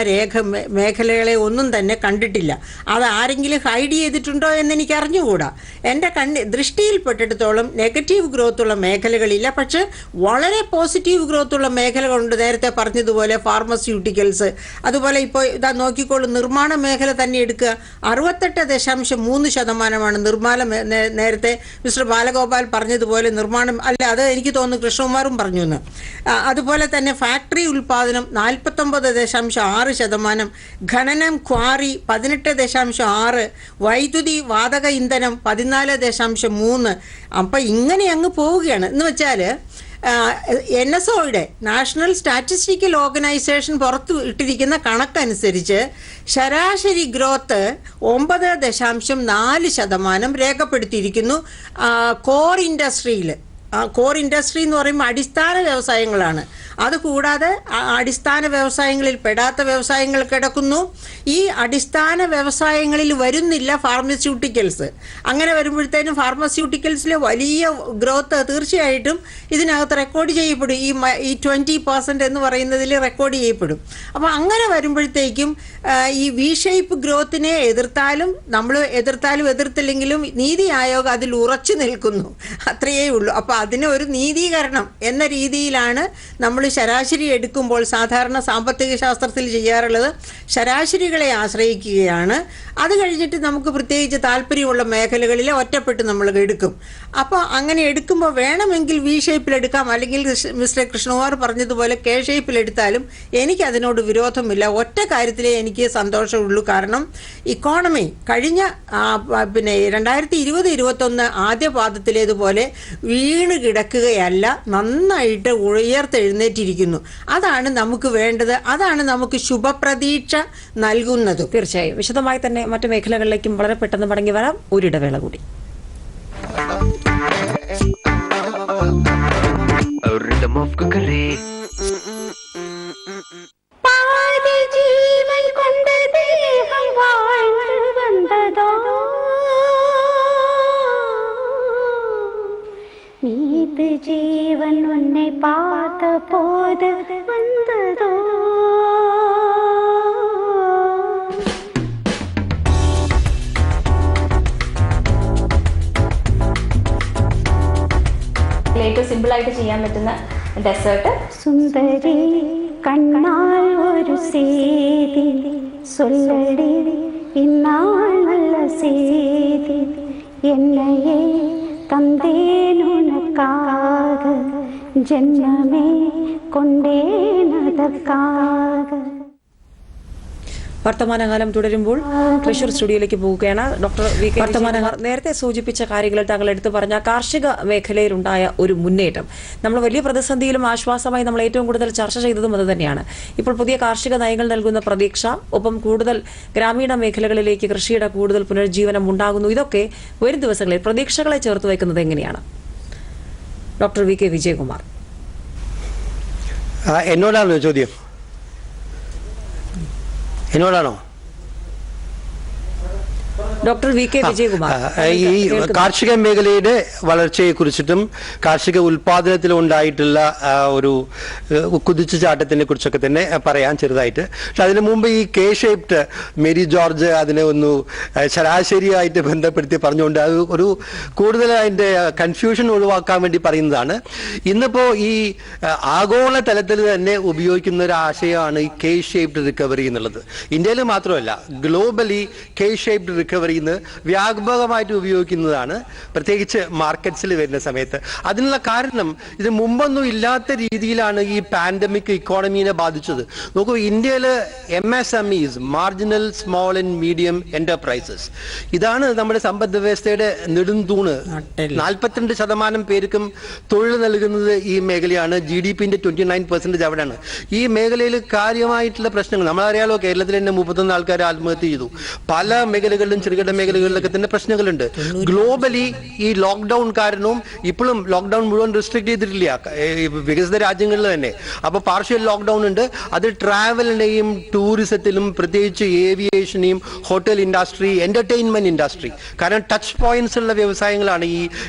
മേഖലകളെ ഒന്നും തന്നെ കണ്ടിട്ടില്ല. അത് ആരെങ്കിലും ഹൈഡ് ചെയ്തിട്ടുണ്ടോ എന്ന് എനിക്ക് അറിഞ്ഞുകൂടാ. എൻ്റെ ദൃഷ്ടിയിൽപ്പെട്ടിടത്തോളം നെഗറ്റീവ് ഗ്രോത്തുള്ള മേഖലകളില്ല. പക്ഷെ വളരെ പോസിറ്റീവ് ഗ്രോത്തുള്ള മേഖലകളുണ്ട്. നേരത്തെ പറഞ്ഞതുപോലെ ഫാർമസ്യൂട്ടിക്കൽസ്, അതുപോലെ ഇപ്പോൾ ഇതാ നോക്കിക്കോളൂ, നിർമ്മാണ മേഖല തന്നെ എടുക്കുക. 68.3% നിർമ്മാണം. നേരത്തെ മിസ്റ്റർ ബാലഗോപാൽ പറഞ്ഞതുപോലെ നിർമ്മാണം അല്ല, അത് എനിക്ക് തോന്നുന്നു കൃഷ്ണകുമാറും പറഞ്ഞു എന്ന്. അതുപോലെ തന്നെ ഫാക്ടറി ഉൽപാദനം 49.6%, ഖനനം ക്വാറി 18.6%, വൈദ്യുതി വാതക ഇന്ധനം 14.3%. അപ്പം ഇങ്ങനെ അങ്ങ് പോവുകയാണ്. എന്ന് വെച്ചാൽ NSOയുടെ നാഷണൽ സ്റ്റാറ്റിസ്റ്റിക്കൽ ഓർഗനൈസേഷൻ പുറത്തു ഇട്ടിരിക്കുന്ന കണക്കനുസരിച്ച് ശരാശരി ഗ്രോത്ത് 9.4% രേഖപ്പെടുത്തിയിരിക്കുന്നു കോർ ഇൻഡസ്ട്രിയിൽ. കോർ ഇൻഡസ്ട്രി എന്ന് പറയുമ്പോൾ അടിസ്ഥാന വ്യവസായങ്ങളാണ്. അതുകൂടാതെ അടിസ്ഥാന വ്യവസായങ്ങളിൽ പെടാത്ത വ്യവസായങ്ങൾ കിടക്കുന്നു. ഈ അടിസ്ഥാന വ്യവസായങ്ങളിൽ വരുന്നില്ല ഫാർമസ്യൂട്ടിക്കൽസ്. അങ്ങനെ വരുമ്പോഴത്തേനും ഫാർമസ്യൂട്ടിക്കൽസിലെ വലിയ ഗ്രോത്ത് തീർച്ചയായിട്ടും ഇതിനകത്ത് റെക്കോർഡ് ചെയ്യപ്പെടും. ഈ 20% എന്ന് പറയുന്നതിൽ റെക്കോർഡ് ചെയ്യപ്പെടും. അപ്പോൾ അങ്ങനെ വരുമ്പോഴത്തേക്കും ഈ വി ഷേപ്പ് ഗ്രോത്തിനെ നമ്മൾ എതിർത്തില്ലെങ്കിലും നീതി ആയോഗ് അതിൽ ഉറച്ചു നിൽക്കുന്നു, അത്രയേ ഉള്ളൂ. അപ്പോൾ അതിന് ഒരു നീതീകരണം എന്ന രീതിയിലാണ് നമ്മൾ ശരാശരി എടുക്കുമ്പോൾ സാധാരണ സാമ്പത്തിക ശാസ്ത്രത്തിൽ ചെയ്യാറുള്ളത്. ശരാശരികളെ ആശ്രയിക്കുകയാണ്. അത് കഴിഞ്ഞിട്ട് നമുക്ക് പ്രത്യേകിച്ച് താല്പര്യമുള്ള മേഖലകളിൽ ഒറ്റപ്പെട്ട് നമ്മൾ എടുക്കും. അപ്പോൾ അങ്ങനെ എടുക്കുമ്പോൾ വേണമെങ്കിൽ വി ഷേപ്പിലെടുക്കാം, അല്ലെങ്കിൽ മിസ്റ്റർ കൃഷ്ണകുമാർ പറഞ്ഞതുപോലെ കെ ഷേപ്പിലെടുത്താലും എനിക്കതിനോട് വിരോധമില്ല. ഒറ്റ കാര്യത്തിലേ എനിക്ക് സന്തോഷമുള്ളൂ. കാരണം ഇക്കോണമി കഴിഞ്ഞ 2020-21 ആദ്യ പാദത്തിലേതുപോലെ വീണ് കിടക്കുകയല്ല, നന്നായിട്ട് ഉയർത്തെഴുന്നേറ്റിരിക്കുന്നു. അതാണ് നമുക്ക് വേണ്ടത്. അതാണ് നമുക്ക് ശുഭപ്രതീക്ഷ നൽകുന്നത്. തീർച്ചയായും വിശദമായി തന്നെ മറ്റു മേഖലകളിലേക്കും വളരെ പെട്ടെന്ന് മടങ്ങി വരാം. ഒരിടവേള കൂടി. rhythm of cookery, ஜீவன் உன்னை பார்த்த போது வந்ததோ. ഏറ്റവും സിമ്പിളായിട്ട് ചെയ്യാൻ പറ്റുന്ന ഡെസേർട്ട്. സുന്ദരി കണ്ണാൽ ഒരു സേതി சொல்லடி இந்நாள் நல்ல சேதி என்னையே தந்தேன் உனக்காக ஜென்மமே கொண்டேன் அதற்காக. വർത്തമാനകാലം തുടരുമ്പോൾ തൃശൂർ സ്റ്റുഡിയോയിലേക്ക് പോവുകയാണ്. ഡോക്ടർ വി കെ വർത്തമാനകാലം നേരത്തെ സൂചിപ്പിച്ച കാര്യങ്ങളിൽ താങ്കൾ എടുത്തു പറഞ്ഞ കാർഷിക മേഖലയിലുണ്ടായ ഒരു മുന്നേറ്റം നമ്മൾ വലിയ പ്രതിസന്ധിയിലും ആശ്വാസമായി നമ്മൾ ഏറ്റവും കൂടുതൽ ചർച്ച ചെയ്തതും അത് തന്നെയാണ്. ഇപ്പോൾ പുതിയ കാർഷിക നയങ്ങൾ നൽകുന്ന പ്രതീക്ഷ, ഒപ്പം കൂടുതൽ ഗ്രാമീണ മേഖലകളിലേക്ക് കൃഷിയുടെ കൂടുതൽ പുനരുജ്ജീവനം ഉണ്ടാകുന്നു. ഇതൊക്കെ വരും ദിവസങ്ങളിൽ പ്രതീക്ഷകളെ ചേർത്ത് വയ്ക്കുന്നത് എങ്ങനെയാണ്? Doctor V K Vijayakumar. എന്നോടാണോ ചോദ്യം? എന്നോടാണോ? ഡോക്ടർ വി കെ വിജയകുമാർ, ഈ കാർഷിക മേഖലയുടെ വളർച്ചയെ കുറിച്ചിട്ടും കാർഷിക ഉൽപാദനത്തിൽ ഉണ്ടായിട്ടുള്ള ഒരു കുതിച്ചുചാട്ടത്തിനെ കുറിച്ചൊക്കെ തന്നെ പറയാൻ ചെറുതായിട്ട്. പക്ഷെ അതിനു മുമ്പ് ഈ കെ ഷേപ്ഡ് മേരി ജോർജ് അതിനെ ഒന്ന് ശരാശരിയായിട്ട് ബന്ധപ്പെടുത്തി പറഞ്ഞുകൊണ്ട് അത് ഒരു കൂടുതൽ അതിന്റെ കൺഫ്യൂഷൻ ഒഴിവാക്കാൻ വേണ്ടി പറയുന്നതാണ്. ഇന്നിപ്പോ ഈ ആഗോള തലത്തിൽ തന്നെ ഉപയോഗിക്കുന്ന ഒരു ആശയമാണ് ഈ കെ ഷേപ്ഡ് റിക്കവറി എന്നുള്ളത്. ഇന്ത്യയിൽ മാത്രമല്ല, ഗ്ലോബലി കെ ഷേപ്ഡ് റിക്കവറി വ്യാപകമായിട്ട് ഉപയോഗിക്കുന്നതാണ്, പ്രത്യേകിച്ച് മാർക്കറ്റ്സിൽ വരുന്ന സമയത്ത്. അതിനുള്ള കാരണം ഇത് മുമ്പൊന്നും ഇല്ലാത്ത രീതിയിലാണ് ഈ പാൻഡമിക് ഇക്കോണമീനെ ബാധിച്ചത്. നോക്കൂ, ഇന്ത്യയിൽ MSMEs, marginal small and medium enterprises, ഇതാണ് നമ്മുടെ സമ്പദ് വ്യവസ്ഥയുടെ നെടുംതൂണ്. 42% പേർക്കും തൊഴിൽ നൽകുന്നത് ഈ മേഖലയാണ്. GDPന്റെ 29% അവിടെയാണ്. ഈ മേഖലയിൽ കാര്യമായിട്ടുള്ള പ്രശ്നങ്ങൾ നമ്മളറിയാലോ. കേരളത്തിൽ തന്നെ 31 ആൾക്കാർ ആത്മഹത്യ ചെയ്തു. പല മേഖലകളിലും ചെറുകിട മേഖലകളിലൊക്കെ തന്നെ പ്രശ്നങ്ങളുണ്ട്. ഗ്ലോബലി ഈ ലോക്ക്ഡൌൺ കാരണവും ഇപ്പോഴും ലോക്ക്ഡൌൺ മുഴുവൻ റെസ്ട്രിക്ട് ചെയ്തിട്ടില്ല വികസിത രാജ്യങ്ങളിൽ തന്നെ. അപ്പൊ പാർഷ്യൽ ലോക്ക്ഡൌൺ ഉണ്ട്. അത് ട്രാവലിനെയും ടൂറിസത്തിലും പ്രത്യേകിച്ച് ഏവിയേഷനെയും ഹോട്ടൽ ഇൻഡസ്ട്രി, എന്റർടൈൻമെന്റ് ഇൻഡസ്ട്രി, കാരണം ടച്ച് പോയിന്റ്സ് ഉള്ള വ്യവസായങ്ങളാണ് ഈ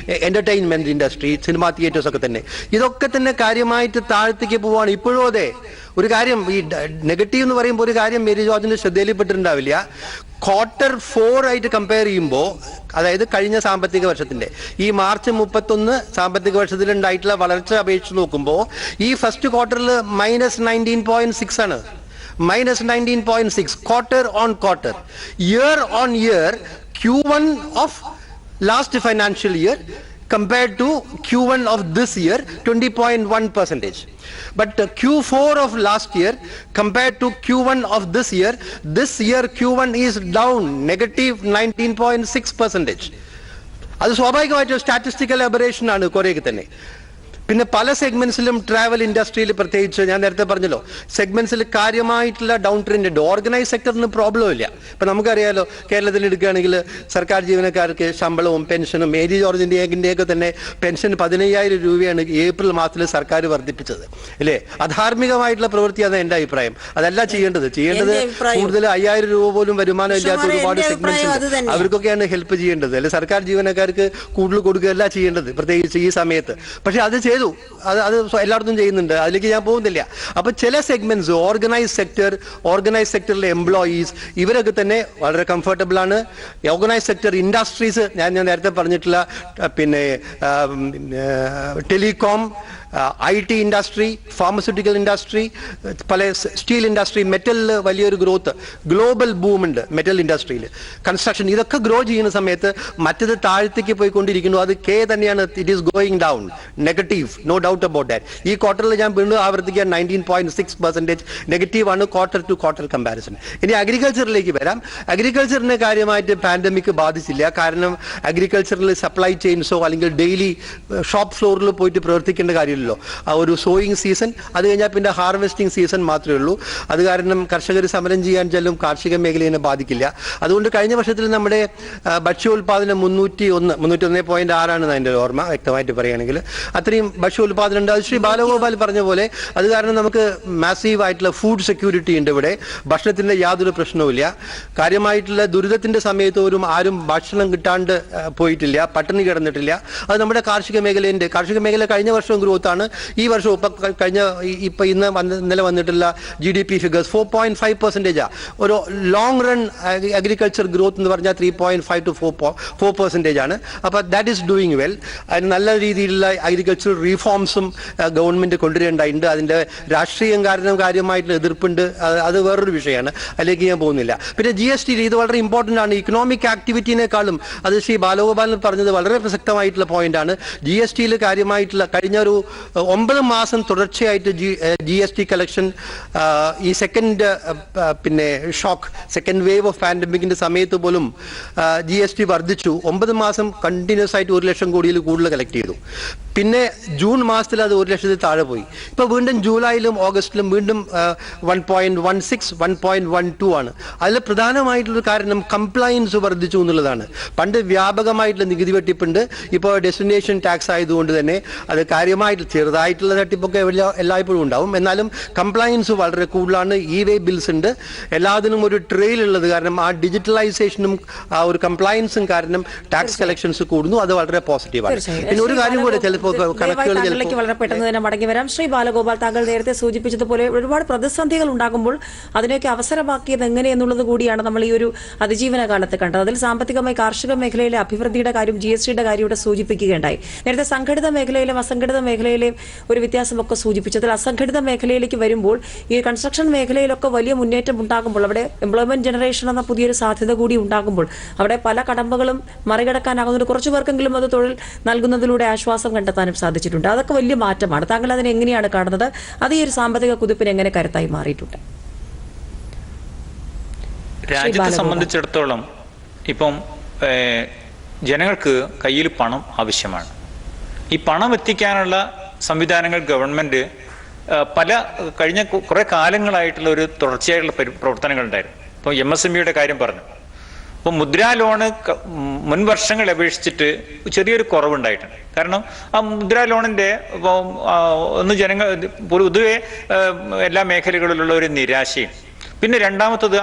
എന്റർടൈൻമെന്റ് ഇൻഡസ്ട്രി, സിനിമാ തിയേറ്റേഴ്സ് ഒക്കെ തന്നെ. ഇതൊക്കെ തന്നെ കാര്യമായിട്ട് താഴത്തേക്ക് പോവാണ്. ഇപ്പോഴും അതെ ഒരു കാര്യം, ഈ നെഗറ്റീവ് എന്ന് പറയുമ്പോൾ ഒരു കാര്യം മേരി ജോർജിന്റെ ശ്രദ്ധയിൽപ്പെട്ടിട്ടുണ്ടാവില്ല. Q4 ആയിട്ട് കമ്പയർ ചെയ്യുമ്പോൾ, അതായത് കഴിഞ്ഞ സാമ്പത്തിക വർഷത്തിന്റെ ഈ മാർച്ച് 31 സാമ്പത്തിക വർഷത്തിൽ ഉണ്ടായിട്ടുള്ള വളർച്ച അപേക്ഷിച്ച് നോക്കുമ്പോൾ ഈ ഫസ്റ്റ് ക്വാർട്ടറിൽ -19.6 ആണ്. -19.6 quarter on quarter. Year on year, Q1 of last financial year compared to Q1 of this year, 20.1%. But Q4 of last year compared to Q1 of this year Q1 is down -19.6%. അത് സ്വാഭാവികമായിട്ടും statistical aberration ആണ് കുറേയൊക്കെ തന്നെ. പിന്നെ പല സെഗ്മെന്റ്സിലും travel ഇൻഡസ്ട്രിയിൽ പ്രത്യേകിച്ച് ഞാൻ നേരത്തെ പറഞ്ഞല്ലോ, സെഗ്മെന്റ്സിൽ കാര്യമായിട്ടുള്ള ഡൗൺ ട്രെൻഡ് ഉണ്ട്. ഓർഗനൈസ് സെക്ടറിന് പ്രോബ്ലം ഇല്ല. ഇപ്പൊ നമുക്കറിയാലോ, കേരളത്തിൽ എടുക്കുകയാണെങ്കിൽ സർക്കാർ ജീവനക്കാർക്ക് ശമ്പളവും പെൻഷനും, മേരി ജോർജിന്റെയൊക്കെ തന്നെ പെൻഷൻ 15,000 രൂപയാണ് ഏപ്രിൽ മാസത്തിൽ സർക്കാർ വർദ്ധിപ്പിച്ചത്, അല്ലേ? അധാർമികമായിട്ടുള്ള പ്രവൃത്തിയാണ് എന്റെ അഭിപ്രായം. അതല്ല ചെയ്യേണ്ടത് കൂടുതൽ 5,000 രൂപ പോലും വരുമാനം ഇല്ലാത്ത ഒരുപാട് സെഗ്മെന്റ്സ് ഉണ്ട്. അവർക്കൊക്കെയാണ് ഹെൽപ്പ് ചെയ്യേണ്ടത്, അല്ലെ? സർക്കാർ ജീവനക്കാർക്ക് കൂടുതൽ കൊടുക്കുകയല്ല ചെയ്യേണ്ടത്, പ്രത്യേകിച്ച് ഈ സമയത്ത്. പക്ഷെ അത് ചെയ്തു, അത് എല്ലായിടത്തും ചെയ്യുന്നുണ്ട്, അതിലേക്ക് ഞാൻ പോകുന്നില്ല. അപ്പൊ ചില സെഗ്മെന്റ്സ്, ഓർഗനൈസ് സെക്ടറിലെ എംപ്ലോയീസ്, ഇവരൊക്കെ തന്നെ വളരെ കംഫർട്ടബിൾ ആണ്. ഓർഗനൈസ് സെക്ടർ ഇൻഡസ്ട്രീസ്, ഞാൻ നേരത്തെ പറഞ്ഞിട്ടുള്ള പിന്നെ telecom, IT industry, pharmaceutical industry, പല സ്റ്റീൽ ഇൻഡസ്ട്രി, മെറ്റലിൽ വലിയൊരു ഗ്രോത്ത്, ഗ്ലോബൽ ബൂം ഉണ്ട് മെറ്റൽ ഇൻഡസ്ട്രിയിൽ. കൺസ്ട്രക്ഷൻ, ഇതൊക്കെ ഗ്രോ ചെയ്യുന്ന സമയത്ത് മറ്റത് താഴത്തേക്ക് പോയിക്കൊണ്ടിരിക്കുന്നു. അത് തന്നെയാണ്, it is going down, negative, no doubt about that. ഈ ക്വാർട്ടറിൽ ഞാൻ വീണ്ടും ആവർത്തിക്കാൻ 19.6% നെഗറ്റീവ് ആണ് ക്വാർട്ടർ ടു ക്വാർട്ടർ കമ്പാരിസൺ. ഇനി അഗ്രികൾച്ചറിലേക്ക് വരാം. അഗ്രികൾച്ചറിനെ കാര്യമായിട്ട് പാൻഡമിക് ബാധിച്ചില്ല. കാരണം അഗ്രികൾച്ചറിൽ സപ്ലൈ ചെയിൻസോ അല്ലെങ്കിൽ ഡെയിലി ഷോപ്പ് ഫ്ലോറിൽ പോയിട്ട് പ്രവർത്തിക്കേണ്ട കാര്യമില്ല. ഉണ്ടാവില്ലല്ലോ. ഒരു സോയിങ് സീസൺ, അത് കഴിഞ്ഞാൽ പിന്നെ ഹാർവെസ്റ്റിംഗ് സീസൺ മാത്രമേ ഉള്ളൂ. അത് കാരണം കർഷകർ സമരം ചെയ്യാൻ ചെല്ലും കാർഷിക മേഖലയെ ബാധിക്കില്ല. അതുകൊണ്ട് കഴിഞ്ഞ വർഷത്തിൽ നമ്മുടെ ഭക്ഷ്യോൽപാദനം 301.6 അതിൻ്റെ ഓർമ്മ വ്യക്തമായിട്ട് പറയുകയാണെങ്കിൽ. അത്രയും ഭക്ഷ്യോൽപാദനം ഉണ്ട്. അത് ശ്രീ ബാലഗോപാൽ പറഞ്ഞ പോലെ അത് കാരണം നമുക്ക് മാസീവ് ആയിട്ടുള്ള ഫുഡ് സെക്യൂരിറ്റി ഉണ്ട് ഇവിടെ. ഭക്ഷണത്തിന്റെ യാതൊരു പ്രശ്നവുമില്ല. കാര്യമായിട്ടുള്ള ദുരിതത്തിന്റെ സമയത്ത് പോലും ആരും ഭക്ഷണം കിട്ടാണ്ട് പോയിട്ടില്ല, പട്ടിണി കിടന്നിട്ടില്ല. അത് നമ്മുടെ കാർഷിക മേഖല കഴിഞ്ഞ വർഷവും ഗ്രോത്ത് ആണ്. ഈ വർഷവും ഇന്നലെ വന്നിട്ടുള്ള GDP ഫിഗേഴ്സ് 4.5%. ഒരു ലോങ് റൺ അഗ്രികൾച്ചർ ഗ്രോത്ത് എന്ന് പറഞ്ഞാൽ 3.5 to 4% ആണ്. അപ്പോൾ ദാറ്റ് ഈസ് ഡൂയിങ് വെൽ. അതിന് നല്ല രീതിയിലുള്ള അഗ്രികൾച്ചറൽ റീഫോംസും ഗവൺമെന്റ് കൊണ്ടുവരേണ്ടതുണ്ട്. അതിന്റെ രാഷ്ട്രീയം കാരണം കാര്യമായിട്ടുള്ള എതിർപ്പുണ്ട്. അത് വേറൊരു വിഷയമാണ്, അതിലേക്ക് ഞാൻ പോകുന്നില്ല. പിന്നെ GST ഇത് വളരെ ഇമ്പോർട്ടൻ്റ് ആണ്. ഇക്കണോമിക് ആക്ടിവിറ്റിനേക്കാളും അത് ശ്രീ ബാലഗോപാലൻ പറഞ്ഞത് വളരെ പ്രസക്തമായിട്ടുള്ള പോയിന്റാണ്. GSTയിൽ കാര്യമായിട്ടുള്ള കഴിഞ്ഞ ഒരു 9 മാസം തുടർച്ചയായിട്ട് GST കളക്ഷൻ ഈ സെക്കൻഡ് വേവ് ഓഫ് പാൻഡമിക്കിന്റെ സമയത്ത് പോലും GST വർദ്ധിച്ചു. 9 മാസം കണ്ടിന്യൂസ് ആയിട്ട് 1 ലക്ഷം കോടിയിൽ കൂടുതൽ കളക്ട് ചെയ്തു. പിന്നെ ജൂൺ മാസത്തിൽ അത് 1 ലക്ഷത്തിൽ താഴെ പോയി. ഇപ്പൊ വീണ്ടും ജൂലൈയിലും ഓഗസ്റ്റിലും വീണ്ടും 1.16, 1.12 ആണ്. അതിൽ പ്രധാനമായിട്ടുള്ള കാരണം കംപ്ലയൻസ് വർദ്ധിച്ചു എന്നുള്ളതാണ്. പണ്ട് വ്യാപകമായിട്ടുള്ള നികുതി വെട്ടിപ്പുണ്ട്. ഇപ്പോൾ ഡെസ്റ്റിനേഷൻ ടാക്സ് ആയതുകൊണ്ട് തന്നെ അത് കാര്യമായിട്ട് ചെറുതായിട്ടുള്ള തട്ടിപ്പൊക്കെ എല്ലായ്പ്പോഴും ഉണ്ടാവും. എന്നാലും കംപ്ലയൻസ് വളരെ കൂടുതലാണ്. വേ ബിൽസ് ഉണ്ട്. എല്ലാത്തിനും ഒരു ട്രെയിൽ ഉള്ളത് കാരണം ആ ഡിജിറ്റലൈസേഷനും ആ ഒരു കംപ്ലയൻസും കാരണം ടാക്സ് കളക്ഷൻസ് കൂടുന്നു. അത് വളരെ പോസിറ്റീവാണ്. പിന്നെ ഒരു കാര്യം കൂടെ താങ്കളിലേക്ക് വളരെ പെട്ടെന്ന് തന്നെ മടങ്ങി വരാം. ശ്രീ ബാലഗോപാൽ, താങ്കൾ നേരത്തെ സൂചിപ്പിച്ചതുപോലെ ഒരുപാട് പ്രതിസന്ധികൾ ഉണ്ടാകുമ്പോൾ അതിനെയൊക്കെ അവസരമാക്കിയത് എങ്ങനെയെന്നുള്ളത് കൂടിയാണ് നമ്മൾ ഈ ഒരു അതിജീവന കാലത്ത് കണ്ടത്. അതിൽ സാമ്പത്തികമായി കാർഷിക മേഖലയിലെ അഭിവൃദ്ധിയുടെ കാര്യം, GSTയുടെ കാര്യം ഇവിടെ സൂചിപ്പിക്കുകയുണ്ടായി. നേരത്തെ സംഘടിത മേഖലയിലും അസംഘടിത മേഖലയിലെയും ഒരു വ്യത്യാസമൊക്കെ സൂചിപ്പിച്ചതിൽ അസംഘടിത മേഖലയിലേക്ക് വരുമ്പോൾ ഈ കൺസ്ട്രക്ഷൻ മേഖലയിലൊക്കെ വലിയ മുന്നേറ്റം ഉണ്ടാകുമ്പോൾ അവിടെ എംപ്ലോയ്മെന്റ് ജനറേഷൻ എന്ന പുതിയൊരു സാധ്യത കൂടി ഉണ്ടാകുമ്പോൾ അവിടെ പല കടമ്പകളും മറികടക്കാനാകുന്ന കുറച്ചു പേർക്കെങ്കിലും അത് തൊഴിൽ നൽകുന്നതിലൂടെ ആശ്വാസം കണ്ടെത്താനും സാധിച്ചിട്ടുണ്ട്. അതൊക്കെ വലിയ മാറ്റമാണ്. താങ്കൾ അതിനെ എങ്ങനെയാണ് കാണുന്നത്? അത് ഈ ഒരു സാമ്പത്തിക കുതിപ്പിന് എങ്ങനെ കരുത്തായി മാറിയിട്ടുണ്ട്? രാജ്യത്തെ സംബന്ധിച്ചിടത്തോളം ഇപ്പം ജനങ്ങൾക്ക് കയ്യിൽ പണം ആവശ്യമാണ്. ഈ പണം എത്തിക്കാനുള്ള സംവിധാനങ്ങൾ ഗവൺമെന്റ് കഴിഞ്ഞ കുറെ കാലങ്ങളായിട്ടുള്ള ഒരു തുടർച്ചയായിട്ടുള്ള പ്രവർത്തനങ്ങൾ ഉണ്ടായിരുന്നു. ഇപ്പം MSMEയുടെ കാര്യം പറഞ്ഞു. അപ്പോൾ മുദ്രാ ലോണ് മുൻ വർഷങ്ങളെ അപേക്ഷിച്ചിട്ട് ചെറിയൊരു കുറവുണ്ടായിട്ടുണ്ട്. കാരണം ആ മുദ്രാ ലോണിന്റെ ജനങ്ങൾ പൊതുവെ എല്ലാ മേഖലകളിലുള്ള ഒരു നിരാശയും, പിന്നെ രണ്ടാമത്തത്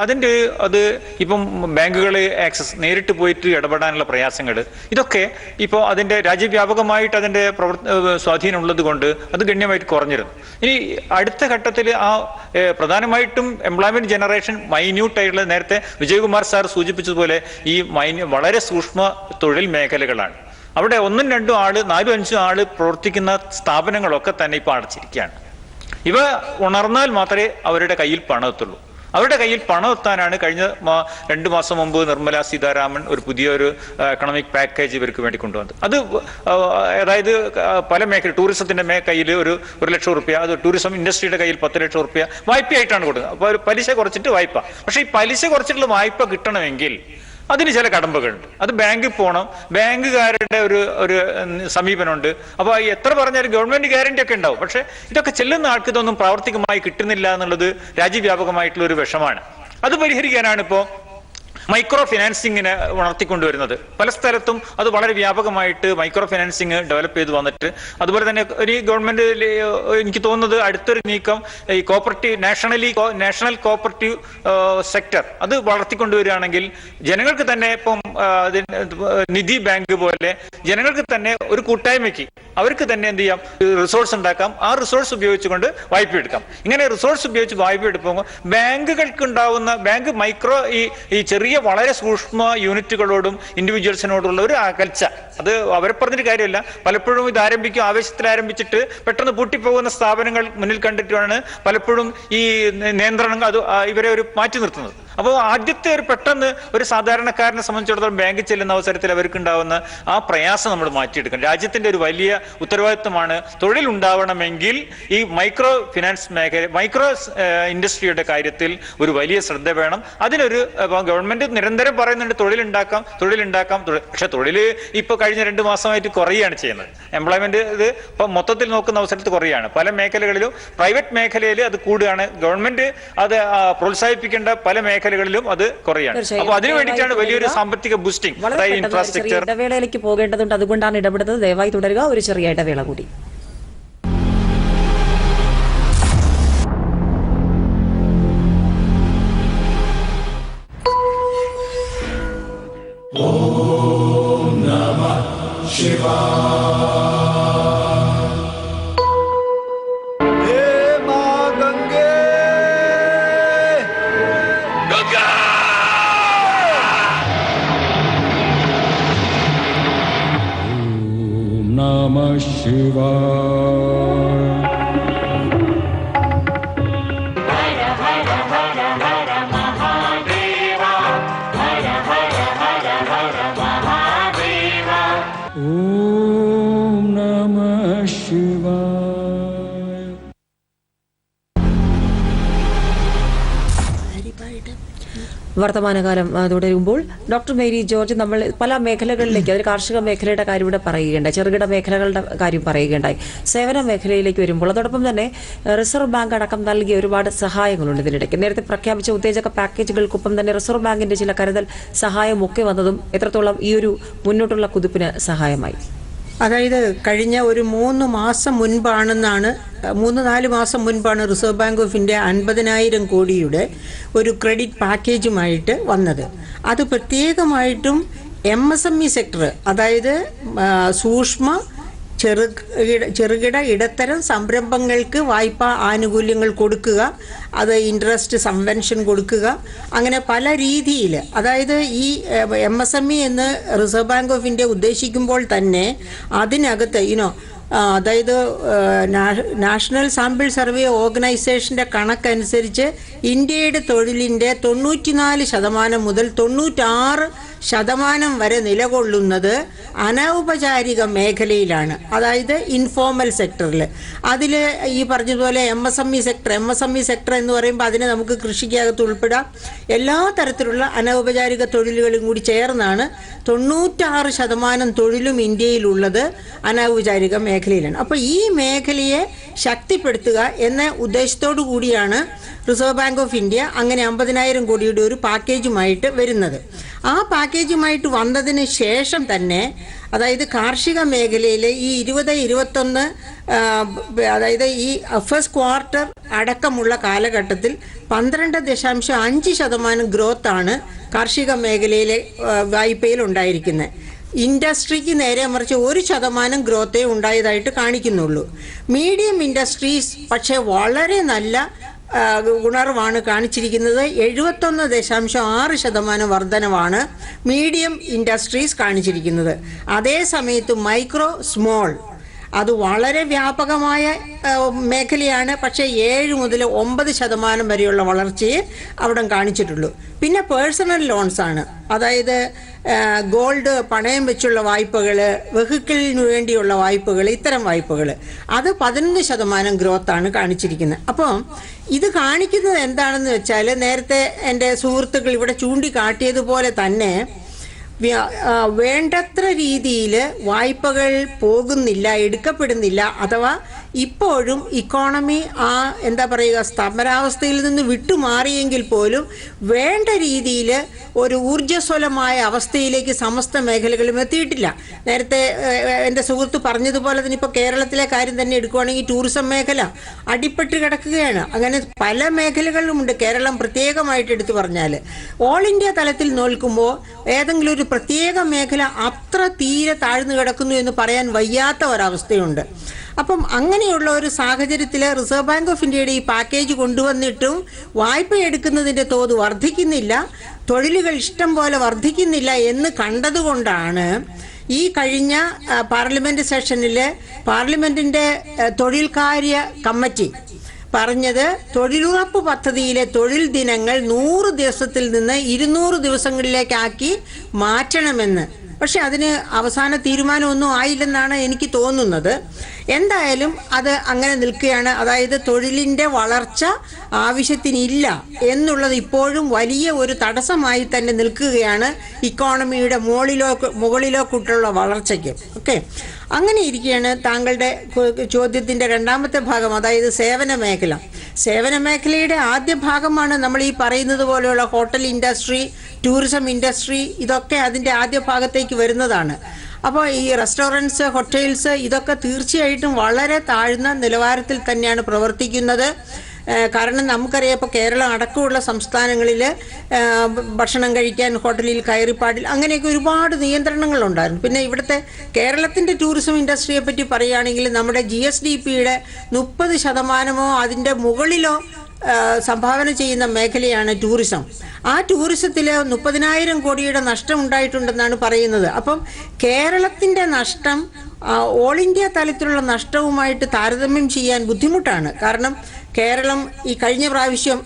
അത് ഇപ്പം ബാങ്കുകൾ ആക്സസ് നേരിട്ട് പോയിട്ട് ഇടപെടാനുള്ള പ്രയാസങ്ങൾ, ഇതൊക്കെ ഇപ്പോൾ അതിന്റെ രാജ്യവ്യാപകമായിട്ട് അതിന്റെ സ്വാധീനം ഉള്ളത് കൊണ്ട് അത് ഗണ്യമായിട്ട് കുറഞ്ഞിരുന്നു. ഇനി അടുത്ത ഘട്ടത്തിൽ പ്രധാനമായിട്ടും എംപ്ലോയ്മെന്റ് ജനറേഷൻ മൈന്യൂട്ടായിട്ടുള്ള, നേരത്തെ വിജയകുമാർ സാർ സൂചിപ്പിച്ചതുപോലെ ഈ വളരെ സൂക്ഷ്മ തൊഴിൽ മേഖലകളാണ്. അവിടെ 1, 2 ആള് 4, 5 ആള് പ്രവർത്തിക്കുന്ന സ്ഥാപനങ്ങളൊക്കെ തന്നെ ഇപ്പോൾ അടച്ചിരിക്കുകയാണ്. ഇവ ഉണർന്നാൽ മാത്രമേ അവരുടെ കയ്യിൽ പണം എത്തുള്ളൂ. അവരുടെ കയ്യിൽ പണം എത്താനാണ് കഴിഞ്ഞ 2 മാസം മുമ്പ് നിർമ്മല സീതാരാമൻ ഒരു പുതിയൊരു എക്കണോമിക് പാക്കേജ് ഇവർക്ക് വേണ്ടി കൊണ്ടുവന്നത്. അത് അതായത് പല മേഖല, ടൂറിസത്തിന്റെ കയ്യിൽ ഒരു 1 ലക്ഷം റുപ്യ, അത് ടൂറിസം ഇൻഡസ്ട്രിയുടെ കയ്യിൽ 10 ലക്ഷം റുപ്യ വായ്പയായിട്ടാണ് കൊടുക്കുന്നത്. അപ്പോൾ ഒരു പലിശ കുറച്ചിട്ട് വായ്പ. പക്ഷേ ഈ പലിശ കുറച്ചിട്ടുള്ള വായ്പ കിട്ടണമെങ്കിൽ അതിന് ചില കടമ്പകളുണ്ട്. അത് ബാങ്കിൽ പോകണം, ബാങ്കുകാരുടെ ഒരു സമീപനമുണ്ട്. അപ്പോൾ എത്ര പറഞ്ഞാലും ഗവൺമെന്റ് ഗ്യാരണ്ടി ഒക്കെ ഉണ്ടാവും. പക്ഷെ ഇതൊക്കെ ചെല്ലുന്ന ആൾക്ക് ഇതൊന്നും പ്രാവർത്തികമായി കിട്ടുന്നില്ല എന്നുള്ളത് രാജ്യവ്യാപകമായിട്ടുള്ള ഒരു വിഷമാണ്. അത് പരിഹരിക്കാനാണ് ഇപ്പോൾ മൈക്രോ ഫിനാൻസിങ്ങിനെ ഉണർത്തിക്കൊണ്ടുവരുന്നത്. പല സ്ഥലത്തും അത് വളരെ വ്യാപകമായിട്ട് മൈക്രോ ഫിനാൻസിങ് ഡെവലപ്പ് ചെയ്ത് വന്നിട്ട്, അതുപോലെ തന്നെ ഒരു ഗവൺമെന്റ്, എനിക്ക് തോന്നുന്നത് അടുത്തൊരു നീക്കം ഈ നാഷണൽ കോപ്പറേറ്റീവ് സെക്ടർ അത് വളർത്തിക്കൊണ്ടുവരികയാണെങ്കിൽ ജനങ്ങൾക്ക് തന്നെ ഇപ്പം നിധി ബാങ്ക് പോലെ ജനങ്ങൾക്ക് തന്നെ ഒരു കൂട്ടായ്മയ്ക്ക് അവർക്ക് തന്നെ എന്ത് ചെയ്യാം, റിസോഴ്സ് ഉണ്ടാക്കാം. ആ റിസോഴ്സ് ഉപയോഗിച്ചുകൊണ്ട് വായ്പ എടുക്കാം. ഇങ്ങനെ റിസോഴ്സ് ഉപയോഗിച്ച് വായ്പ എടുക്കുമ്പോൾ ബാങ്കുകൾക്ക് ഉണ്ടാവുന്ന ഈ ചെറിയ വളരെ സൂക്ഷ്മ യൂണിറ്റുകളോടും ഇൻഡിവിജ്വൽസിനോടുള്ള ഒരു അകൽച്ച, അത് അവരെ പറഞ്ഞിട്ട് കാര്യമില്ല. പലപ്പോഴും ഇത് ആവേശത്തിൽ ആരംഭിച്ചിട്ട് പെട്ടെന്ന് പൂട്ടിപ്പോകുന്ന സ്ഥാപനങ്ങൾ മുന്നിൽ കണ്ടിട്ടാണ് പലപ്പോഴും ഈ നിയന്ത്രണം ഇവരെ ഒരു മാറ്റി നിർത്തുന്നത്. അപ്പോൾ ആദ്യത്തെ ഒരു പെട്ടെന്ന് ഒരു സാധാരണക്കാരനെ സംബന്ധിച്ചിടത്തോളം ബാങ്കിൽ ചെല്ലുന്ന അവസരത്തിൽ അവർക്കുണ്ടാവുന്ന ആ പ്രയാസം നമ്മൾ മാറ്റിയെടുക്കണം. രാജ്യത്തിന്റെ ഒരു വലിയ ഉത്തരവാദിത്വമാണ് തൊഴിൽ ഉണ്ടാവണമെങ്കിൽ ഈ മൈക്രോ ഫിനാൻസ് മേഖല, മൈക്രോ ഇൻഡസ്ട്രിയുടെ കാര്യത്തിൽ ഒരു വലിയ ശ്രദ്ധ വേണം. അതിനൊരു ഗവൺമെന്റ് നിരന്തരം പറയുന്നുണ്ട് തൊഴിലുണ്ടാക്കാം. പക്ഷെ തൊഴിൽ ഇപ്പൊ കഴിഞ്ഞ 2 മാസമായിട്ട് കുറയുകയാണ് ചെയ്യുന്നത്. എംപ്ലോയ്മെന്റ് ഇത് ഇപ്പൊ മൊത്തത്തിൽ നോക്കുന്ന അവസരത്തിൽ കുറയുകയാണ്. പല മേഖലകളിലും പ്രൈവറ്റ് മേഖലയിൽ അത് കൂടുകയാണ്. ഗവൺമെന്റ് അത് പ്രോത്സാഹിപ്പിക്കേണ്ട പല മേഖലകളിലും അത് കുറയാണ്. അപ്പൊ അതിനു വേണ്ടിയിട്ടാണ് വലിയൊരു സാമ്പത്തിക ബൂസ്റ്റിംഗ്, അതായത് ഇൻഫ്രാസ്ട്രക്ചർ. ഇടവേളയിലേക്ക് പോകേണ്ടതുണ്ട്, അതുകൊണ്ടാണ് ഇടപെടുന്നത്. ദയവായി തുടരുക. ഒരു ചെറിയ ഇടവേള കൂടി. വർത്തമാനകാലം തുടരുമ്പോൾ ഡോക്ടർ മേരി ജോർജ്, നമ്മൾ പല മേഖലകളിലേക്ക്, അതൊരു കാർഷിക മേഖലയുടെ കാര്യം ഇവിടെ പറയുകയുണ്ടായി, ചെറുകിട മേഖലകളുടെ കാര്യം പറയുകയുണ്ടായി, സേവന മേഖലയിലേക്ക് വരുമ്പോൾ അതോടൊപ്പം തന്നെ റിസർവ് ബാങ്ക് അടക്കം നൽകിയ ഒരുപാട് സഹായങ്ങളുണ്ട് ഇതിനിടയ്ക്ക്. നേരത്തെ പ്രഖ്യാപിച്ച ഉത്തേജക പാക്കേജുകൾക്കൊപ്പം തന്നെ റിസർവ് ബാങ്കിന്റെ ചില കരുതൽ സഹായമൊക്കെ വന്നതും എത്രത്തോളം ഈ ഒരു മുന്നോട്ടുള്ള കുതിപ്പിന് സഹായമായി? അതായത് കഴിഞ്ഞ ഒരു 3-4 മാസം മുൻപാണ് റിസർവ് ബാങ്ക് ഓഫ് ഇന്ത്യ 50,000 കോടിയുടെ ഒരു ക്രെഡിറ്റ് പാക്കേജുമായിട്ട് വന്നത്. അത് പ്രത്യേകമായിട്ടും MSME സെക്ടർ, അതായത് സൂക്ഷ്മ ചെറുകിട ഇടത്തരം സംരംഭങ്ങൾക്ക് വായ്പാ ആനുകൂല്യങ്ങൾ കൊടുക്കുക, അത് ഇൻട്രസ്റ്റ് സബ്വെൻഷൻ കൊടുക്കുക, അങ്ങനെ പല രീതിയിൽ. അതായത് ഈ MSME എന്ന് റിസർവ് ബാങ്ക് ഓഫ് ഇന്ത്യ ഉദ്ദേശിക്കുമ്പോൾ തന്നെ അതിനകത്ത് അതായത് നാഷണൽ സാമ്പിൾ സർവേ ഓർഗനൈസേഷൻ്റെ കണക്കനുസരിച്ച് ഇന്ത്യയുടെ തൊഴിലിൻ്റെ 94% മുതൽ 96% വരെ നിലകൊള്ളുന്നത് അനൗപചാരിക മേഖലയിലാണ്, അതായത് ഇൻഫോർമൽ സെക്ടറിൽ. അതിൽ ഈ പറഞ്ഞതുപോലെ MSME സെക്ടർ എന്ന് പറയുമ്പോൾ അതിനെ നമുക്ക് കൃഷിക്കകത്ത് ഉൾപ്പെടാം. എല്ലാ തരത്തിലുള്ള അനൗപചാരിക തൊഴിലുകളും കൂടി ചേർന്നാണ് 96% തൊഴിലും ഇന്ത്യയിലുള്ളത് അനൗപചാരിക മേഖലയിലാണ്. അപ്പോൾ ഈ മേഖലയെ ശക്തിപ്പെടുത്തുക എന്ന ഉദ്ദേശത്തോടു കൂടിയാണ് റിസർവ് ബാങ്ക് ഓഫ് ഇന്ത്യ അങ്ങനെ 50,000 കോടിയുടെ ഒരു പാക്കേജുമായിട്ട് വരുന്നത്. ആ പാക്കേജുമായിട്ട് വന്നതിന് ശേഷം തന്നെ, അതായത് കാർഷിക മേഖലയിലെ ഈ 2021 അതായത് ഈ ഫസ്റ്റ് ക്വാർട്ടർ അടക്കമുള്ള കാലഘട്ടത്തിൽ 12.5% ഗ്രോത്താണ് കാർഷിക മേഖലയിലെ വായ്പയിൽ ഉണ്ടായിരിക്കുന്നത്. ഇൻഡസ്ട്രിക്ക് നേരെ മറിച്ച് 1% ഗ്രോത്തേ ഉണ്ടായതായിട്ട് കാണിക്കുന്നുള്ളൂ. മീഡിയം ഇൻഡസ്ട്രീസ് പക്ഷേ വളരെ നല്ല ഉണർവാണ് കാണിച്ചിരിക്കുന്നത്. 71.6% വർധനവാണ് മീഡിയം ഇൻഡസ്ട്രീസ് കാണിച്ചിരിക്കുന്നത്. അതേ സമയത്ത് മൈക്രോ സ്മോൾ അത് വളരെ വ്യാപകമായ മേഖലയാണ്, പക്ഷേ 7 മുതൽ 9% വരെയുള്ള വളർച്ചയെ അവിടെ കാണിച്ചിട്ടുള്ളൂ. പിന്നെ പേഴ്സണൽ ലോൺസ് ആണ്, അതായത് ഗോൾഡ് പണയം വെച്ചുള്ള വായ്പകൾ, വെഹിക്കിളിന് വേണ്ടിയുള്ള വായ്പകൾ, ഇത്തരം വായ്പകൾ അത് 11% ഗ്രോത്താണ് കാണിച്ചിരിക്കുന്നത്. അപ്പം ഇത് കാണിക്കുന്നത് എന്താണെന്ന് വെച്ചാൽ, നേരത്തെ എൻ്റെ സുഹൃത്തുക്കൾ ഇവിടെ ചൂണ്ടിക്കാട്ടിയതുപോലെ തന്നെ വേണ്ടത്ര രീതിയിൽ വായ്പകൾ പോകുന്നില്ല, എടുക്കപ്പെടുന്നില്ല. അഥവാ ഇപ്പോഴും ഇക്കോണമി എന്താ പറയുക, സ്തംഭനാവസ്ഥയിൽ നിന്ന് വിട്ടുമാറിയെങ്കിൽ പോലും വേണ്ട രീതിയിൽ ഒരു ഊർജ്ജസ്വലമായ അവസ്ഥയിലേക്ക് സമസ്ത മേഖലകളും എത്തിയിട്ടില്ല. നേരത്തെ എൻ്റെ സുഹൃത്ത് പറഞ്ഞതുപോലെ തന്നെ ഇപ്പോൾ കേരളത്തിലെ കാര്യം തന്നെ എടുക്കുകയാണെങ്കിൽ ടൂറിസം മേഖല അടിപ്പെട്ട് കിടക്കുകയാണ്. അങ്ങനെ പല മേഖലകളുമുണ്ട്. കേരളം പ്രത്യേകമായിട്ട് എടുത്തു പറഞ്ഞാൽ ഓൾ ഇന്ത്യ തലത്തിൽ നോക്കുമ്പോൾ ഏതെങ്കിലും ഒരു പ്രത്യേക മേഖല അത്ര തീരെ താഴ്ന്നു കിടക്കുന്നു എന്ന് പറയാൻ വയ്യാത്ത ഒരവസ്ഥയുണ്ട്. അപ്പം അങ്ങനെയുള്ള ഒരു സാഹചര്യത്തിൽ റിസർവ് ബാങ്ക് ഓഫ് ഇന്ത്യയുടെ ഈ പാക്കേജ് കൊണ്ടുവന്നിട്ടും വായ്പ എടുക്കുന്നതിൻ്റെ തോത് വർദ്ധിക്കുന്നില്ല, തൊഴിലുകൾ ഇഷ്ടം പോലെ വർദ്ധിക്കുന്നില്ല എന്ന് കണ്ടതുകൊണ്ടാണ് ഈ കഴിഞ്ഞ പാർലമെന്റ് സെഷനിൽ പാർലമെന്റിന്റെ തൊഴിൽ കാര്യ കമ്മിറ്റി പറഞ്ഞത് തൊഴിലുറപ്പ് പദ്ധതിയിലെ തൊഴിൽ ദിനങ്ങൾ 100 ദിവസത്തിൽ നിന്ന് 200 ദിവസങ്ങളിലേക്കാക്കി മാറ്റണമെന്ന്. പക്ഷെ അതിന് അവസാന തീരുമാനമൊന്നും ആയില്ലെന്നാണ് എനിക്ക് തോന്നുന്നത്. എന്തായാലും അത് അങ്ങനെ നിൽക്കുകയാണ്. അതായത് തൊഴിലിൻ്റെ വളർച്ച ആവശ്യത്തിനില്ല എന്നുള്ളത് ഇപ്പോഴും വലിയ ഒരു തടസ്സമായി തന്നെ നിൽക്കുകയാണ് ഇക്കോണമിയുടെ മുകളിലോട്ടുള്ള വളർച്ചയ്ക്ക്. ഓക്കെ, അങ്ങനെ ഇരിക്കുകയാണ്. താങ്കളുടെ ചോദ്യത്തിൻ്റെ രണ്ടാമത്തെ ഭാഗം, അതായത് സേവന മേഖല. സേവന മേഖലയുടെ ആദ്യ ഭാഗമാണ് നമ്മൾ ഈ പറയുന്നത് പോലെയുള്ള ഹോട്ടൽ ഇൻഡസ്ട്രി, ടൂറിസം ഇൻഡസ്ട്രി, ഇതൊക്കെ അതിൻ്റെ ആദ്യ ഭാഗത്തേക്ക് വരുന്നതാണ്. അപ്പോൾ ഈ റെസ്റ്റോറൻറ്റ്സ്, ഹോട്ടൽസ് ഇതൊക്കെ തീർച്ചയായിട്ടും വളരെ താഴ്ന്ന നിലവാരത്തിൽ തന്നെയാണ് പ്രവർത്തിക്കുന്നത്. കാരണം നമുക്കറിയാം, ഇപ്പോൾ കേരളം അടക്കമുള്ള സംസ്ഥാനങ്ങളിൽ ഭക്ഷണം കഴിക്കാൻ ഹോട്ടലിൽ കയറിപ്പാടില്ല, അങ്ങനെയൊക്കെ ഒരുപാട് നിയന്ത്രണങ്ങളുണ്ടായിരുന്നു. പിന്നെ ഇവിടുത്തെ കേരളത്തിൻ്റെ ടൂറിസം ഇൻഡസ്ട്രിയെ പറ്റി പറയുകയാണെങ്കിൽ നമ്മുടെ GSDPയുടെ 30% അതിൻ്റെ മുകളിലോ സംഭാവന ചെയ്യുന്ന മേഖലയാണ് ടൂറിസം. ആ ടൂറിസത്തിൽ 30,000 കോടിയുടെ നഷ്ടം ഉണ്ടായിട്ടുണ്ടെന്നാണ് പറയുന്നത്. അപ്പം കേരളത്തിൻ്റെ നഷ്ടം ഓൾ ഇന്ത്യ തലത്തിലുള്ള നഷ്ടവുമായിട്ട് താരതമ്യം ചെയ്യാൻ ബുദ്ധിമുട്ടാണ്. കാരണം കേരളം ഈ കഴിഞ്ഞ പ്രാവശ്യം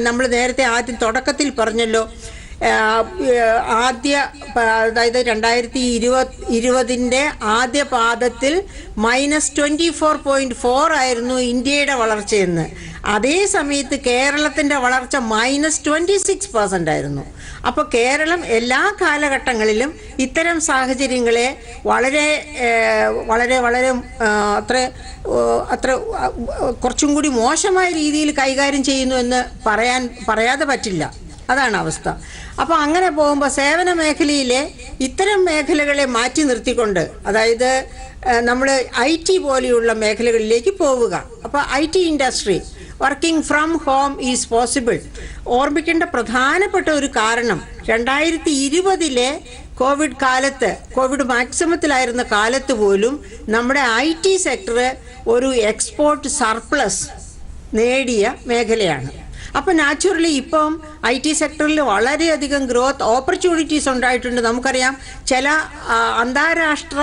നമ്മൾ നേരത്തെ ആദ്യം തുടക്കത്തിൽ പറഞ്ഞല്ലോ, അതായത് 2020 ആദ്യ പാദത്തിൽ -24.4 ആയിരുന്നു ഇന്ത്യയുടെ വളർച്ചയെന്ന്. അതേ സമയത്ത് കേരളത്തിൻ്റെ വളർച്ച -26% ആയിരുന്നു. അപ്പോൾ കേരളം എല്ലാ കാലഘട്ടങ്ങളിലും ഇത്തരം സാഹചര്യങ്ങളെ വളരെ വളരെ വളരെ അത്ര കുറച്ചും കൂടി മോശമായ രീതിയിൽ കൈകാര്യം ചെയ്യുന്നു എന്ന് പറയാതെ പറ്റില്ല. അതാണ് അവസ്ഥ. അപ്പോൾ അങ്ങനെ പോകുമ്പോൾ സേവന മേഖലയിലെ ഇത്തരം മേഖലകളെ മാറ്റി നിർത്തിക്കൊണ്ട്, അതായത് നമ്മൾ IT പോലെയുള്ള മേഖലകളിലേക്ക് പോവുക. അപ്പോൾ IT industry, working from home is possible. ഓർമ്മിക്കേണ്ട പ്രധാനപ്പെട്ട ഒരു കാരണം, 2020 കോവിഡ് മാക്സിമത്തിലായിരുന്ന കാലത്ത് പോലും നമ്മുടെ IT സെക്ടർ ഒരു എക്സ്പോർട്ട് സർപ്ലസ് നേടിയ മേഖലയാണ്. അപ്പോൾ നാച്ചുറലി ഇപ്പം IT സെക്ടറിൽ വളരെയധികം ഗ്രോത്ത് ഓപ്പർച്യൂണിറ്റീസ് ഉണ്ടായിട്ടുണ്ട്. നമുക്കറിയാം, ചില അന്താരാഷ്ട്ര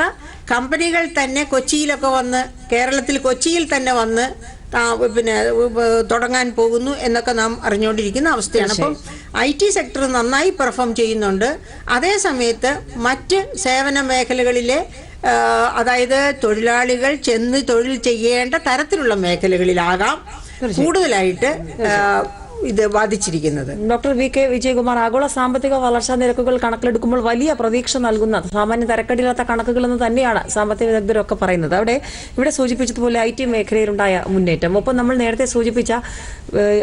കമ്പനികൾ തന്നെ കൊച്ചിയിൽ തന്നെ വന്ന് തുടങ്ങാൻ പോകുന്നു എന്നൊക്കെ നാം അറിഞ്ഞുകൊണ്ടിരിക്കുന്ന അവസ്ഥയാണ്. അപ്പം IT സെക്ടർ നന്നായി പെർഫോം ചെയ്യുന്നുണ്ട്. അതേ സമയത്ത് മറ്റ് സേവന മേഖലകളിലെ, അതായത് തൊഴിലാളികൾ ചെന്ന് തൊഴിൽ ചെയ്യേണ്ട തരത്തിലുള്ള മേഖലകളിലാകാം കൂടുതലായിട്ട് ഇത് ബാധിച്ചിരിക്കുന്നത്. ഡോക്ടർ VK വിജയകുമാർ, ആഗോള സാമ്പത്തിക വളർച്ചാ നിരക്കുകൾ കണക്കിലെടുക്കുമ്പോൾ വലിയ പ്രതീക്ഷ നൽകുന്ന സാമാന്യ തരക്കേടില്ലാത്ത കണക്കുകളെന്ന് തന്നെയാണ് സാമ്പത്തിക വിദഗ്ധരൊക്കെ പറയുന്നത്. ഇവിടെ സൂചിപ്പിച്ചതുപോലെ IT മേഖലയിലുണ്ടായ മുന്നേറ്റം, ഒപ്പം നമ്മൾ നേരത്തെ സൂചിപ്പിച്ച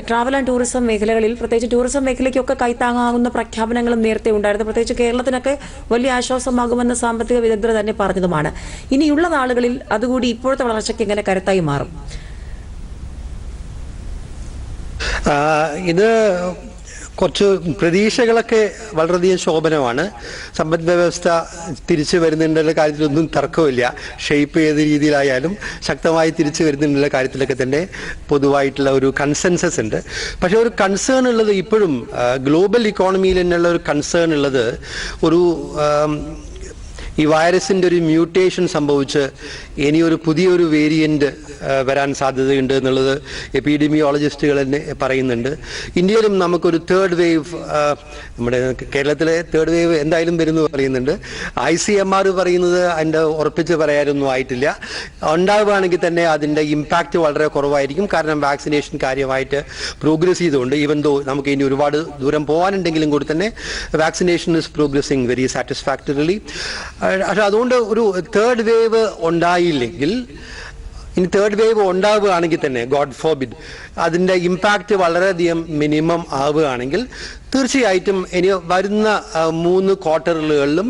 ട്രാവൽ ആൻഡ് ടൂറിസം മേഖലകളിൽ, പ്രത്യേകിച്ച് ടൂറിസം മേഖലയ്ക്കൊക്കെ കൈത്താങ്ങാകുന്ന പ്രഖ്യാപനങ്ങളും നേരത്തെ ഉണ്ടായിരുന്നു. പ്രത്യേകിച്ച് കേരളത്തിനൊക്കെ വലിയ ആശ്വാസമാകുമെന്ന് സാമ്പത്തിക വിദഗ്ധർ തന്നെ പറഞ്ഞതുമാണ്. ഇനിയുള്ള നാളുകളിൽ അതുകൂടി ഇപ്പോഴത്തെ വളർച്ചയ്ക്ക് എങ്ങനെ കരുത്തായി മാറും? ഇത് കുറച്ച് പ്രതീക്ഷകളൊക്കെ വളരെയധികം ശോഭനമാണ്. സമ്പദ് വ്യവസ്ഥ തിരിച്ചു വരുന്നതിൻ്റെ കാര്യത്തിലൊന്നും തർക്കമില്ല. ഷേപ്പ് ഏത് രീതിയിലായാലും ശക്തമായി തിരിച്ചു വരുന്നതിൻ്റെ കാര്യത്തിലൊക്കെ തന്നെ പൊതുവായിട്ടുള്ള ഒരു കൺസെൻസസ് ഉണ്ട്. പക്ഷെ ഒരു കൺസേൺ ഉള്ളത് ഇപ്പോഴും ഗ്ലോബൽ ഇക്കോണമിയിൽ തന്നെയുള്ള ഒരു കൺസേൺ ഉള്ളത്, ഒരു ഈ വൈറസിൻ്റെ ഒരു മ്യൂട്ടേഷൻ സംഭവിച്ച് ഇനിയൊരു പുതിയൊരു വേരിയൻ്റ് വരാൻ സാധ്യതയുണ്ട് എന്നുള്ളത് എപ്പിഡെമിയോളജിസ്റ്റുകൾ തന്നെ പറയുന്നുണ്ട്. ഇന്ത്യയിലും നമുക്കൊരു തേർഡ് വേവ്, നമ്മുടെ കേരളത്തിലെ തേർഡ് വേവ് എന്തായാലും വരുന്നു പറയുന്നുണ്ട്. ICMR പറയുന്നത് അതിൻ്റെ ഉറപ്പിച്ച് പറയാനൊന്നും ആയിട്ടില്ല. ഉണ്ടാവുകയാണെങ്കിൽ തന്നെ അതിൻ്റെ ഇമ്പാക്റ്റ് വളരെ കുറവായിരിക്കും. കാരണം വാക്സിനേഷൻ കാര്യമായിട്ട് പ്രോഗ്രസ് ചെയ്തുകൊണ്ട്, ഈവൻ ദോ നമുക്ക് ഇനി ഒരുപാട് ദൂരം പോകാനുണ്ടെങ്കിലും കൂടി തന്നെ vaccination is progressing very satisfactorily. പക്ഷെ അതുകൊണ്ട് ഒരു തേർഡ് വേവ് ഉണ്ടായില്ലെങ്കിൽ, ഇനി തേർഡ് വേവ് ഉണ്ടാവുകയാണെങ്കിൽ തന്നെ, ഗോഡ് ഫോർബിഡ്, അതിൻ്റെ ഇമ്പാക്റ്റ് വളരെയധികം മിനിമം ആവുകയാണെങ്കിൽ തീർച്ചയായിട്ടും ഇനി വരുന്ന 3 ക്വാർട്ടറുകളിലും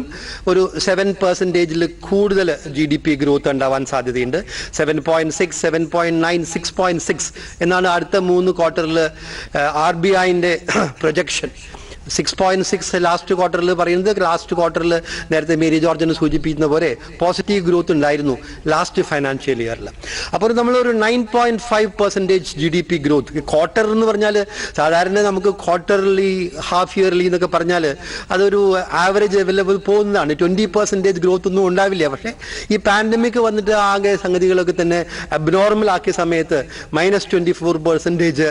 ഒരു 7% കൂടുതൽ GDP ഗ്രോത്ത് ഉണ്ടാവാൻ സാധ്യതയുണ്ട്. 7.6, 7.9, 6.6 എന്നാണ് അടുത്ത 3 ക്വാർട്ടറിൽ RBIൻ്റെ പ്രൊജക്ഷൻ. 6.6 ലാസ്റ്റ് ക്വാർട്ടറിൽ പറയുന്നത്, ലാസ്റ്റ് ക്വാർട്ടറിൽ നേരത്തെ മേരി ജോർജിന് സൂചിപ്പിക്കുന്ന പോലെ പോസിറ്റീവ് ഗ്രോത്ത് ഉണ്ടായിരുന്നു ലാസ്റ്റ് ഫൈനാൻഷ്യൽ ഇയറിൽ. അപ്പോൾ നമ്മളൊരു 9.5% GDP ഗ്രോത്ത്. ക്വാർട്ടർ എന്ന് പറഞ്ഞാൽ സാധാരണ നമുക്ക് ക്വാർട്ടർലി, ഹാഫ് ഇയർലി എന്നൊക്കെ പറഞ്ഞാൽ അതൊരു ആവറേജ് ലെവലിൽ പോകുന്നതാണ്. 20% ഗ്രോത്ത് ഒന്നും ഉണ്ടാവില്ല. പക്ഷേ ഈ പാൻഡമിക് വന്നിട്ട് ആകെ സംഗതികളൊക്കെ തന്നെ അബ്നോർമൽ ആക്കിയ സമയത്ത് -24%,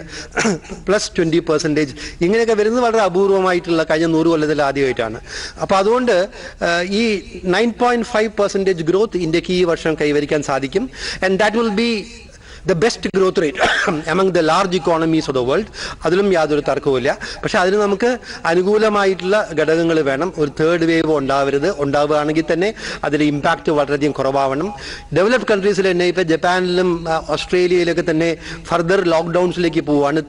+20%, ഇങ്ങനെയൊക്കെ വരുന്നത് വളരെ അപൂർവമായിട്ടുള്ള കഴിഞ്ഞ 100 കൊല്ലത്തിൽ ആദ്യമായിട്ടാണ്. അപ്പോൾ അതുകൊണ്ട് ഈ 9.5% ഗ്രോത്ത് ഇന്ത്യക്ക് ഈ വർഷം കൈവരിക്കാൻ സാധിക്കും. And that will be the best growth rate among the large economies of the world. അതിലും യാതൊരു തർക്കവുമില്ല. പക്ഷെ അതിന് നമുക്ക് അനുകൂലമായിട്ടുള്ള ഘടകങ്ങൾ വേണം. ഒരു തേർഡ് വേവ് ഉണ്ടാവരുത്. ഉണ്ടാവുകയാണെങ്കിൽ തന്നെ അതിൽ ഇമ്പാക്റ്റ് വളരെയധികം കുറവാവണം. ഡെവലപ്ഡ് കൺട്രീസിൽ തന്നെ ഇപ്പോൾ ജപ്പാനിലും ഓസ്ട്രേലിയയിലൊക്കെ തന്നെ ഫർദർ ലോക്ക്ഡൗൺസിലേക്ക് പോവുകയാണ്.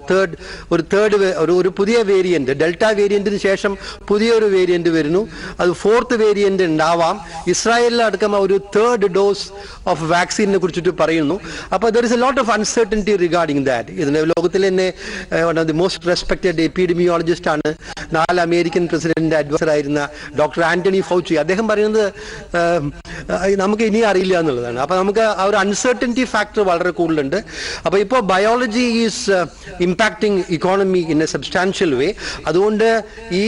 ഒരു പുതിയ വേരിയന്റ്, ഡെൽറ്റ വേരിയന്റിന് ശേഷം പുതിയൊരു വേരിയന്റ് വരുന്നു. അത് 4th വേരിയന്റ് ഉണ്ടാവാം. ഇസ്രായേലിലടക്കം ഒരു 3rd ഡോസ് ഓഫ് വാക്സിനെ കുറിച്ചിട്ട് പറയുന്നു. അപ്പോൾ there is a lot of uncertainty regarding that. ഇതിന് ലോകത്തിലെ തന്നെ one of the most respected epidemiologist ആണ്, 4 അമേരിക്കൻ പ്രസിഡന്റിന്റെ അഡ്വൈസർ ആയിരുന്ന ഡോക്ടർ ആന്റണി ഫൗച്ചി. അദ്ദേഹം പറയുന്നത് നമുക്ക് ഇനി അറിയില്ല എന്നുള്ളതാണ്. അപ്പോൾ നമുക്ക് ആ ഒരു അൺസർട്ടനിറ്റി ഫാക്ടർ വളരെ കൂടുതലുണ്ട്. അപ്പോൾ ഇപ്പോൾ biology is impacting economy in a substantial way. അതുകൊണ്ട് ഈ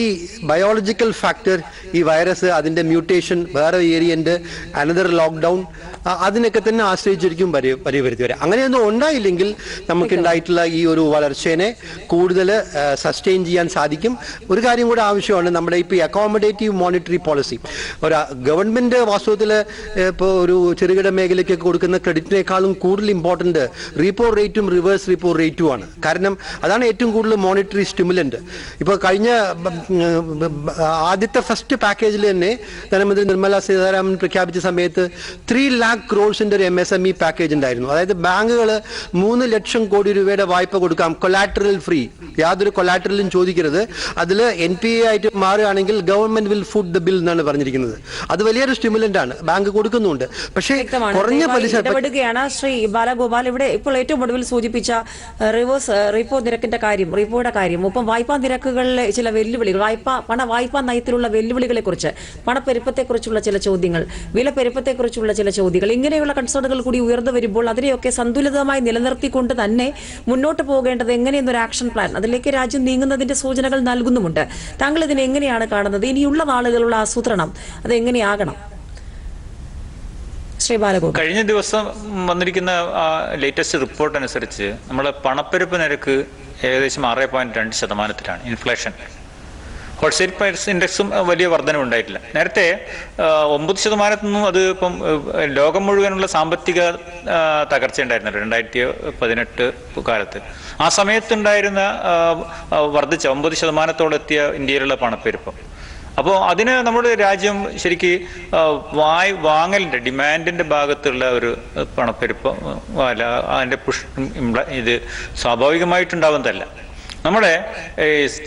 ബയോളജിക്കൽ ഫാക്ടർ, ഈ വൈറസ്, അതിന്റെ മ്യൂട്ടേഷൻ, വേറെ വേരിയന്റ്, അനദർ ലോക്ക്ഡൗൺ, അതിനൊക്കെ തന്നെ ആശ്രയിച്ചിരിക്കും പരിവരുത്തി വരെ. അങ്ങനെയൊന്നും ഉണ്ടായില്ലെങ്കിൽ നമുക്ക് ഉണ്ടായിട്ടുള്ള ഈ ഒരു വളർച്ചയെ കൂടുതൽ സസ്റ്റെയിൻ ചെയ്യാൻ സാധിക്കും. ഒരു കാര്യം കൂടെ ആവശ്യമാണ്. നമ്മുടെ ഇപ്പോൾ അക്കോമഡേറ്റീവ് മോണിറ്ററി പോളിസി, ഒരു ഗവൺമെന്റ് വാസ്തവത്തിൽ ഇപ്പോൾ ഒരു ചെറുകിട മേഖലയ്ക്ക് കൊടുക്കുന്ന ക്രെഡിറ്റിനേക്കാളും കൂടുതൽ ഇമ്പോർട്ടന്റ് റീപ്പോ റേറ്റും റിവേഴ്സ് റീപ്പോ റേറ്റും ആണ്. കാരണം അതാണ് ഏറ്റവും കൂടുതൽ മോണിറ്ററി സ്റ്റിമുലന്റ്. ഇപ്പോൾ കഴിഞ്ഞ ആദ്യത്തെ ഫസ്റ്റ് പാക്കേജിൽ തന്നെ ധനമന്ത്രി നിർമ്മല സീതാരാമൻ പ്രഖ്യാപിച്ച സമയത്ത് 3 lakh crores-ന്റെ ഒരു MSME പാക്കേജ് ഉണ്ടായിരുന്നു. അതായത് ബാങ്കുകൾ 3 ലക്ഷം കോടി രൂപയുടെ വായ്പ കൊടുക്കാം, കൊലാറ്ററൽ ഫ്രീ, യാതൊരു കൊലാറ്ററലും ചോദിക്കരുത്. അതിൽ NPA ആയിട്ട് മാറുകയാണെങ്കിൽ government will food the bill എന്നാണ് പറഞ്ഞിരിക്കുന്നത്. അത് വലിയൊരു സ്റ്റിമുലന്റ് ആണ്, ബാങ്ക് കൊടുക്കുന്നുണ്ട്. പക്ഷേ കുറഞ്ഞ പലിശ ഇടപെടുകയാണ്. ശ്രീ ബാലഗോപാൽ, ഇവിടെ ഇപ്പോൾ ഏറ്റവും ഒടുവിൽ സൂചിപ്പിച്ച റിവേഴ്സ് റീപ്പോ നിരക്കിന്റെ കാര്യം, റീപ്പോയുടെ കാര്യം, ഒപ്പം വായ്പാ നിരക്കുകളിലെ ചില വെല്ലുവിളികൾ, വായ്പാ നയത്തിലുള്ള വെല്ലുവിളികളെ കുറിച്ച്, പണപ്പെരുപ്പത്തെക്കുറിച്ചുള്ള ചില ചോദ്യങ്ങൾ, വിലപ്പെരുപ്പത്തെക്കുറിച്ചുള്ള ചില ചോദ്യങ്ങൾ, ഇങ്ങനെയുള്ള കൺസേണുകൾ കൂടി ഉയർന്നു വരുമ്പോൾ അതിനെയൊക്കെ സന്തുലിതമായി നിലനിർത്തിക്കൊണ്ട് തന്നെ മുന്നോട്ട് പോകേണ്ടത് എങ്ങനെയെന്നൊരു ആക്ഷൻ പ്ലാൻ അതിലേക്ക് രാജ്യം നീങ്ങുന്നതിന്റെ സൂചനകൾ നൽകുന്നുമുണ്ട്. താങ്കൾ ഇതിനെ എങ്ങനെയാണ് കാണുന്നത്? ഇനിയുള്ള നാളുകളുള്ള ആസൂത്രണം അത് എങ്ങനെയാകണം? ശ്രീ ബാലഗോപാൽ, കഴിഞ്ഞ ദിവസം വന്നിരിക്കുന്ന ലേറ്റസ്റ്റ് റിപ്പോർട്ട് അനുസരിച്ച് നമ്മുടെ പണപ്പെരുപ്പ് നിരക്ക് ഏകദേശം 6.2%-ലാണ് ഇൻഫ്ലേഷൻ. ഹോൾസെയിൽ പ്രൈസ് ഇൻഡെക്സും വലിയ വർധന ഉണ്ടായിട്ടില്ല. നേരത്തെ 9%-നും അത് ഇപ്പം ലോകം മുഴുവനുള്ള സാമ്പത്തിക തകർച്ച ഉണ്ടായിരുന്നല്ലോ 2018 കാലത്ത്. ആ സമയത്തുണ്ടായിരുന്ന വർദ്ധിച്ച 9%-ഓളം എത്തിയ ഇന്ത്യയിലുള്ള പണപ്പെരുപ്പം. അപ്പോൾ അതിന് നമ്മുടെ രാജ്യം ശരിക്ക് വാങ്ങലിന്റെ ഡിമാൻഡിന്റെ ഭാഗത്തുള്ള ഒരു പണപ്പെരുപ്പം അല്ല, അതിന്റെ ഇത് സ്വാഭാവികമായിട്ടുണ്ടാവുന്നതല്ല. നമ്മുടെ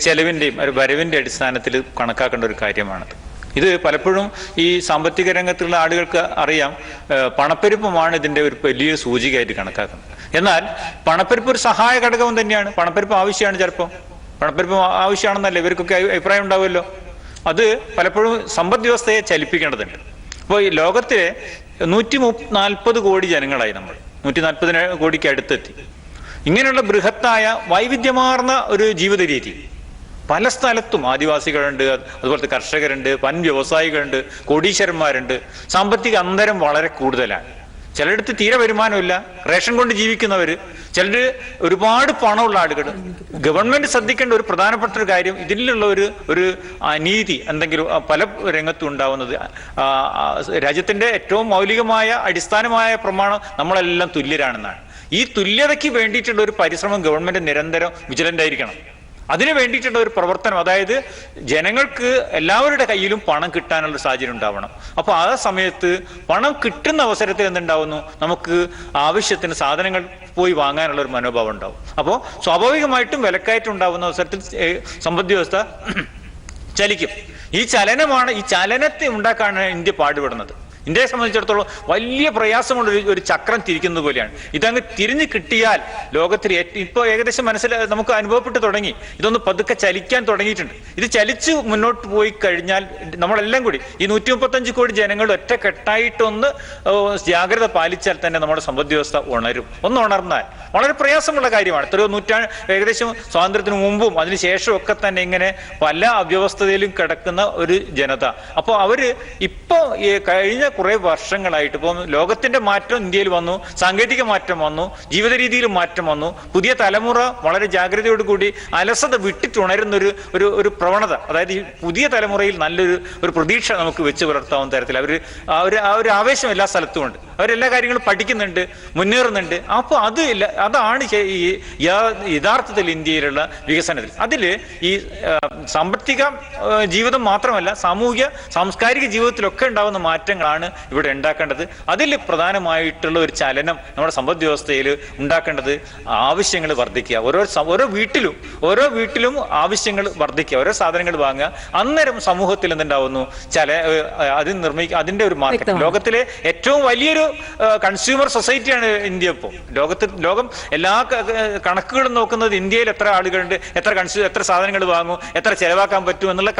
ചെലവിൻ്റെയും ഒരു വരവിൻ്റെ അടിസ്ഥാനത്തിൽ കണക്കാക്കേണ്ട ഒരു കാര്യമാണത്. ഇത് പലപ്പോഴും ഈ സാമ്പത്തിക രംഗത്തുള്ള ആളുകൾക്ക് അറിയാം, പണപ്പെരുപ്പമാണ് ഇതിൻ്റെ ഒരു വലിയ സൂചികയായിട്ട് കണക്കാക്കുന്നത്. എന്നാൽ പണപ്പെരുപ്പ് ഒരു സഹായ ഘടകവും തന്നെയാണ്. പണപ്പെരുപ്പ് ആവശ്യമാണ്. ചിലപ്പോൾ പണപ്പെരുപ്പ് ആവശ്യമാണെന്നല്ല ഇവർക്കൊക്കെ അഭിപ്രായം ഉണ്ടാവുമല്ലോ. അത് പലപ്പോഴും സമ്പദ് വ്യവസ്ഥയെ ചലിപ്പിക്കേണ്ടതുണ്ട്. അപ്പോൾ ഈ ലോകത്തിലെ 140 കോടി ജനങ്ങളായി നമ്മൾ 140 കോടിക്ക് അടുത്തെത്തി. ഇങ്ങനെയുള്ള ബൃഹത്തായ വൈവിധ്യമാർന്ന ഒരു ജീവിത രീതി പല സ്ഥലത്തും ആദിവാസികളുണ്ട്, അതുപോലത്തെ കർഷകരുണ്ട്, വൻ വ്യവസായികളുണ്ട്, കോടീശ്വരന്മാരുണ്ട്. സാമ്പത്തിക അന്തരം വളരെ കൂടുതലാണ്. ചിലയിടത്ത് തീരെ വരുമാനമില്ല, റേഷൻ കൊണ്ട് ജീവിക്കുന്നവർ, ചിലർ ഒരുപാട് പണമുള്ള ആളുകൾ. ഗവൺമെന്റ് ശ്രദ്ധിക്കേണ്ട ഒരു പ്രധാനപ്പെട്ട ഒരു കാര്യം, ഇതിലുള്ള ഒരു അനീതി എന്തെങ്കിലും പല രംഗത്തും ഉണ്ടാവുന്നത്. രാജ്യത്തിന്റെ ഏറ്റവും മൗലികമായ അടിസ്ഥാനമായ പ്രമാണം നമ്മളെല്ലാം തുല്യരാണെന്നാണ്. ഈ തുല്യതയ്ക്ക് വേണ്ടിയിട്ടുള്ള ഒരു പരിശ്രമം ഗവൺമെന്റ് നിരന്തരം വിജിലന്റ് ആയിരിക്കണം. അതിനു വേണ്ടിയിട്ടുള്ള ഒരു പ്രവർത്തനം, അതായത് ജനങ്ങൾക്ക് എല്ലാവരുടെ കയ്യിലും പണം കിട്ടാനുള്ള സാഹചര്യം ഉണ്ടാവണം. അപ്പോൾ ആ സമയത്ത് പണം കിട്ടുന്ന അവസരത്തിൽ എന്തുണ്ടാവുന്നു, നമുക്ക് ആവശ്യത്തിന് സാധനങ്ങൾ പോയി വാങ്ങാനുള്ള ഒരു മനോഭാവം ഉണ്ടാവും. അപ്പോൾ സ്വാഭാവികമായിട്ടും വിലക്കയറ്റം ഉണ്ടാവുന്ന അവസരത്തിൽ സമ്പദ് വ്യവസ്ഥ ചലിക്കും. ഈ ചലനത്തെ ഉണ്ടാക്കാനാണ് ഇന്ത്യ പാടുപെടുന്നത്. ഇന്ത്യയെ സംബന്ധിച്ചിടത്തോളം വലിയ പ്രയാസമുള്ള ഒരു ചക്രം തിരിക്കുന്നത് പോലെയാണ്. ഇതങ്ങ് തിരിഞ്ഞു കിട്ടിയാൽ ലോകത്തിൽ ഇപ്പോൾ ഏകദേശം നമുക്ക് അനുഭവപ്പെട്ടു തുടങ്ങി. ഇതൊന്ന് പതുക്കെ ചലിക്കാൻ തുടങ്ങിയിട്ടുണ്ട്. ഇത് ചലിച്ചു മുന്നോട്ട് പോയി കഴിഞ്ഞാൽ നമ്മളെല്ലാം കൂടി ഈ 135 കോടി ജനങ്ങൾ ഒറ്റക്കെട്ടായിട്ടൊന്ന് ജാഗ്രത പാലിച്ചാൽ തന്നെ നമ്മുടെ സമ്പദ് വ്യവസ്ഥ ഒന്ന് ഉണർന്നാൽ വളരെ പ്രയാസമുള്ള കാര്യമാണ്. എത്രയോ ഏകദേശം സ്വാതന്ത്ര്യത്തിന് മുമ്പും അതിനുശേഷവും ഒക്കെ തന്നെ ഇങ്ങനെ പല അവ്യവസ്ഥതയിലും കിടക്കുന്ന ഒരു ജനത. അപ്പോൾ അവര് ഇപ്പൊ കഴിഞ്ഞ കുറെ വർഷങ്ങളായിട്ട് ഇപ്പം ലോകത്തിന്റെ മാറ്റം ഇന്ത്യയിൽ വന്നു, സാങ്കേതിക മാറ്റം വന്നു, ജീവിത രീതിയിൽ മാറ്റം വന്നു, പുതിയ തലമുറ വളരെ ജാഗ്രതയോടുകൂടി അലസത വിട്ടിട്ടുണരുന്ന ഒരു പ്രവണത, അതായത് ഈ പുതിയ തലമുറയിൽ നല്ലൊരു പ്രതീക്ഷ നമുക്ക് വെച്ച് പുലർത്താവുന്ന തരത്തിൽ ആ ഒരു ആവേശം എല്ലാ സ്ഥലത്തും ഉണ്ട്. അവരെല്ലാ കാര്യങ്ങളും പഠിക്കുന്നുണ്ട്, മുന്നേറുന്നുണ്ട്. അപ്പോൾ അതാണ് ഈ യഥാർത്ഥത്തിൽ ഇന്ത്യയിലുള്ള വികസനത്തിൽ. അതില് ഈ സാമ്പത്തിക ജീവിതം മാത്രമല്ല, സാമൂഹിക സാംസ്കാരിക ജീവിതത്തിലൊക്കെ ഉണ്ടാകുന്ന മാറ്റങ്ങളാണ് ഇവിടെ ഉണ്ടാക്കേണ്ടത്. അതിൽ പ്രധാനമായിട്ടുള്ള ഒരു ചലനം നമ്മുടെ സമ്പദ് വ്യവസ്ഥയിൽ ഉണ്ടാക്കേണ്ടത് ആവശ്യങ്ങൾ വർദ്ധിക്കുക. ഓരോ വീട്ടിലും ആവശ്യങ്ങൾ വർദ്ധിക്കുക, ഓരോ സാധനങ്ങൾ വാങ്ങുക. അന്നേരം സമൂഹത്തിൽ എന്തുണ്ടാവുന്നു, അതിന്റെ ഒരു മാർക്കറ്റ്. ലോകത്തിലെ ഏറ്റവും വലിയൊരു കൺസ്യൂമർ സൊസൈറ്റിയാണ് ഇന്ത്യ. ഇപ്പോൾ ലോകം എല്ലാ കണക്കുകളും നോക്കുന്നത് ഇന്ത്യയിൽ എത്ര ആളുകളുണ്ട്, എത്ര സാധനങ്ങൾ വാങ്ങും, എത്ര ചെലവാക്കാൻ പറ്റും എന്നുള്ള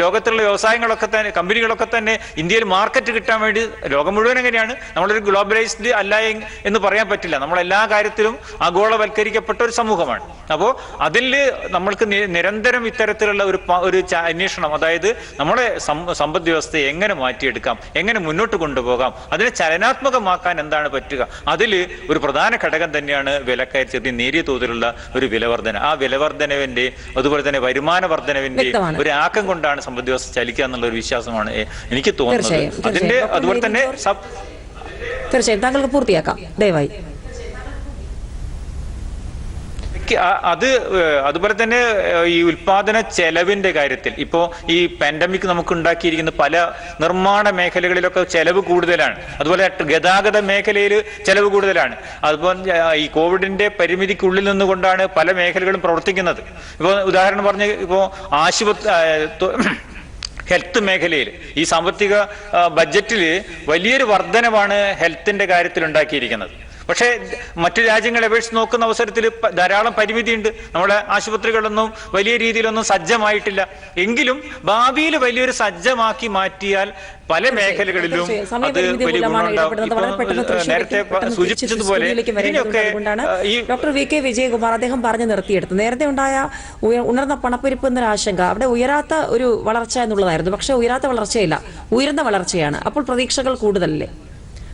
ലോകത്തിലുള്ള വ്യവസായങ്ങളൊക്കെ തന്നെ, കമ്പനികളൊക്കെ തന്നെ ഇന്ത്യയിൽ മാർക്കറ്റ് കിട്ടാൻ വേണ്ടി, ലോകം മുഴുവൻ എങ്ങനെയാണ്, നമ്മളൊരു ഗ്ലോബലൈസ്ഡ് അല്ല എന്ന് പറയാൻ പറ്റില്ല. നമ്മളെല്ലാ കാര്യത്തിലും ആഗോളവൽക്കരിക്കപ്പെട്ട ഒരു സമൂഹമാണ്. അപ്പോൾ അതിൽ നമ്മൾക്ക് നിരന്തരം ഇത്തരത്തിലുള്ള ഒരു അന്വേഷണം, അതായത് നമ്മുടെ സമ്പദ് വ്യവസ്ഥയെ എങ്ങനെ മാറ്റിയെടുക്കാം, എങ്ങനെ മുന്നോട്ട് കൊണ്ടുപോകാം, അതിനെ ചലനാത്മകമാക്കാൻ എന്താണ് പറ്റുക, അതിൽ ഒരു പ്രധാന ഘടകം തന്നെയാണ് വിലക്കയറ്റത്തിൽ നേരിയ തോതിലുള്ള ഒരു വിലവർധന. ആ വിലവർധനവിന്റെ അതുപോലെ തന്നെ വരുമാന വർധനവിന്റെ ഒരു ആക്കം കൊണ്ടാണ് സമ്പദ് വ്യവസ്ഥ ചലിക്കുക എന്നുള്ള ഒരു വിശ്വാസമാണ് എനിക്ക് തോന്നുന്നത്. അതിന്റെ അതുപോലെ തന്നെ തീർച്ചയായും താങ്കൾക്ക് പൂർത്തിയാക്കാം ദയവായി. അതുപോലെ തന്നെ ഈ ഉൽപാദന ചെലവിന്റെ കാര്യത്തിൽ ഇപ്പോ ഈ പാൻഡമിക് നമുക്ക് ഉണ്ടാക്കിയിരിക്കുന്ന പല നിർമ്മാണ മേഖലകളിലൊക്കെ ചെലവ് കൂടുതലാണ്. അതുപോലെ ഗതാഗത മേഖലയിൽ ചെലവ് കൂടുതലാണ്. അതുപോലെ ഈ കോവിഡിന്റെ പരിമിതിക്കുള്ളിൽ നിന്നുകൊണ്ടാണ് പല മേഖലകളും പ്രവർത്തിക്കുന്നത്. ഇപ്പൊ ഉദാഹരണം പറഞ്ഞ് ഇപ്പോ ഹെൽത്ത് മേഖലയിൽ ഈ സാമ്പത്തിക ബഡ്ജറ്റിൽ വലിയൊരു വർധനവാണ് ഹെൽത്തിന്റെ കാര്യത്തിൽ ഉണ്ടാക്കിയിരിക്കുന്നത്. പക്ഷേ മറ്റു രാജ്യങ്ങളെ അപേക്ഷിച്ച് നോക്കുന്ന അവസരത്തിൽ ധാരാളം പരിമിതിയുണ്ട്. നമ്മുടെ ആശുപത്രികളൊന്നും വലിയ രീതിയിലൊന്നും സജ്ജമായിട്ടില്ല. എങ്കിലും ഭാവിയിൽ വലിയൊരു സജ്ജമാക്കി മാറ്റിയാൽ പല മേഖലകളിലും അത് വലിയ ഗുണമുണ്ടാവും. നേരത്തെ സൂചിപ്പിച്ചതുപോലെ ഡോക്ടർ വി കെ വിജയകുമാർ അദ്ദേഹം പറഞ്ഞു നിർത്തിയെടുത്തു. നേരത്തെ ഉണ്ടായ ഉണർന്ന പണപ്പെരുപ്പ് എന്നൊരു ആശങ്ക, അവിടെ ഉയരാത്ത ഒരു വളർച്ച എന്നുള്ളതായിരുന്നു. പക്ഷെ ഉയരാത്ത വളർച്ചയില്ല, ഉയർന്ന വളർച്ചയാണ്. അപ്പോൾ പ്രതീക്ഷകൾ കൂടുതലല്ലേ?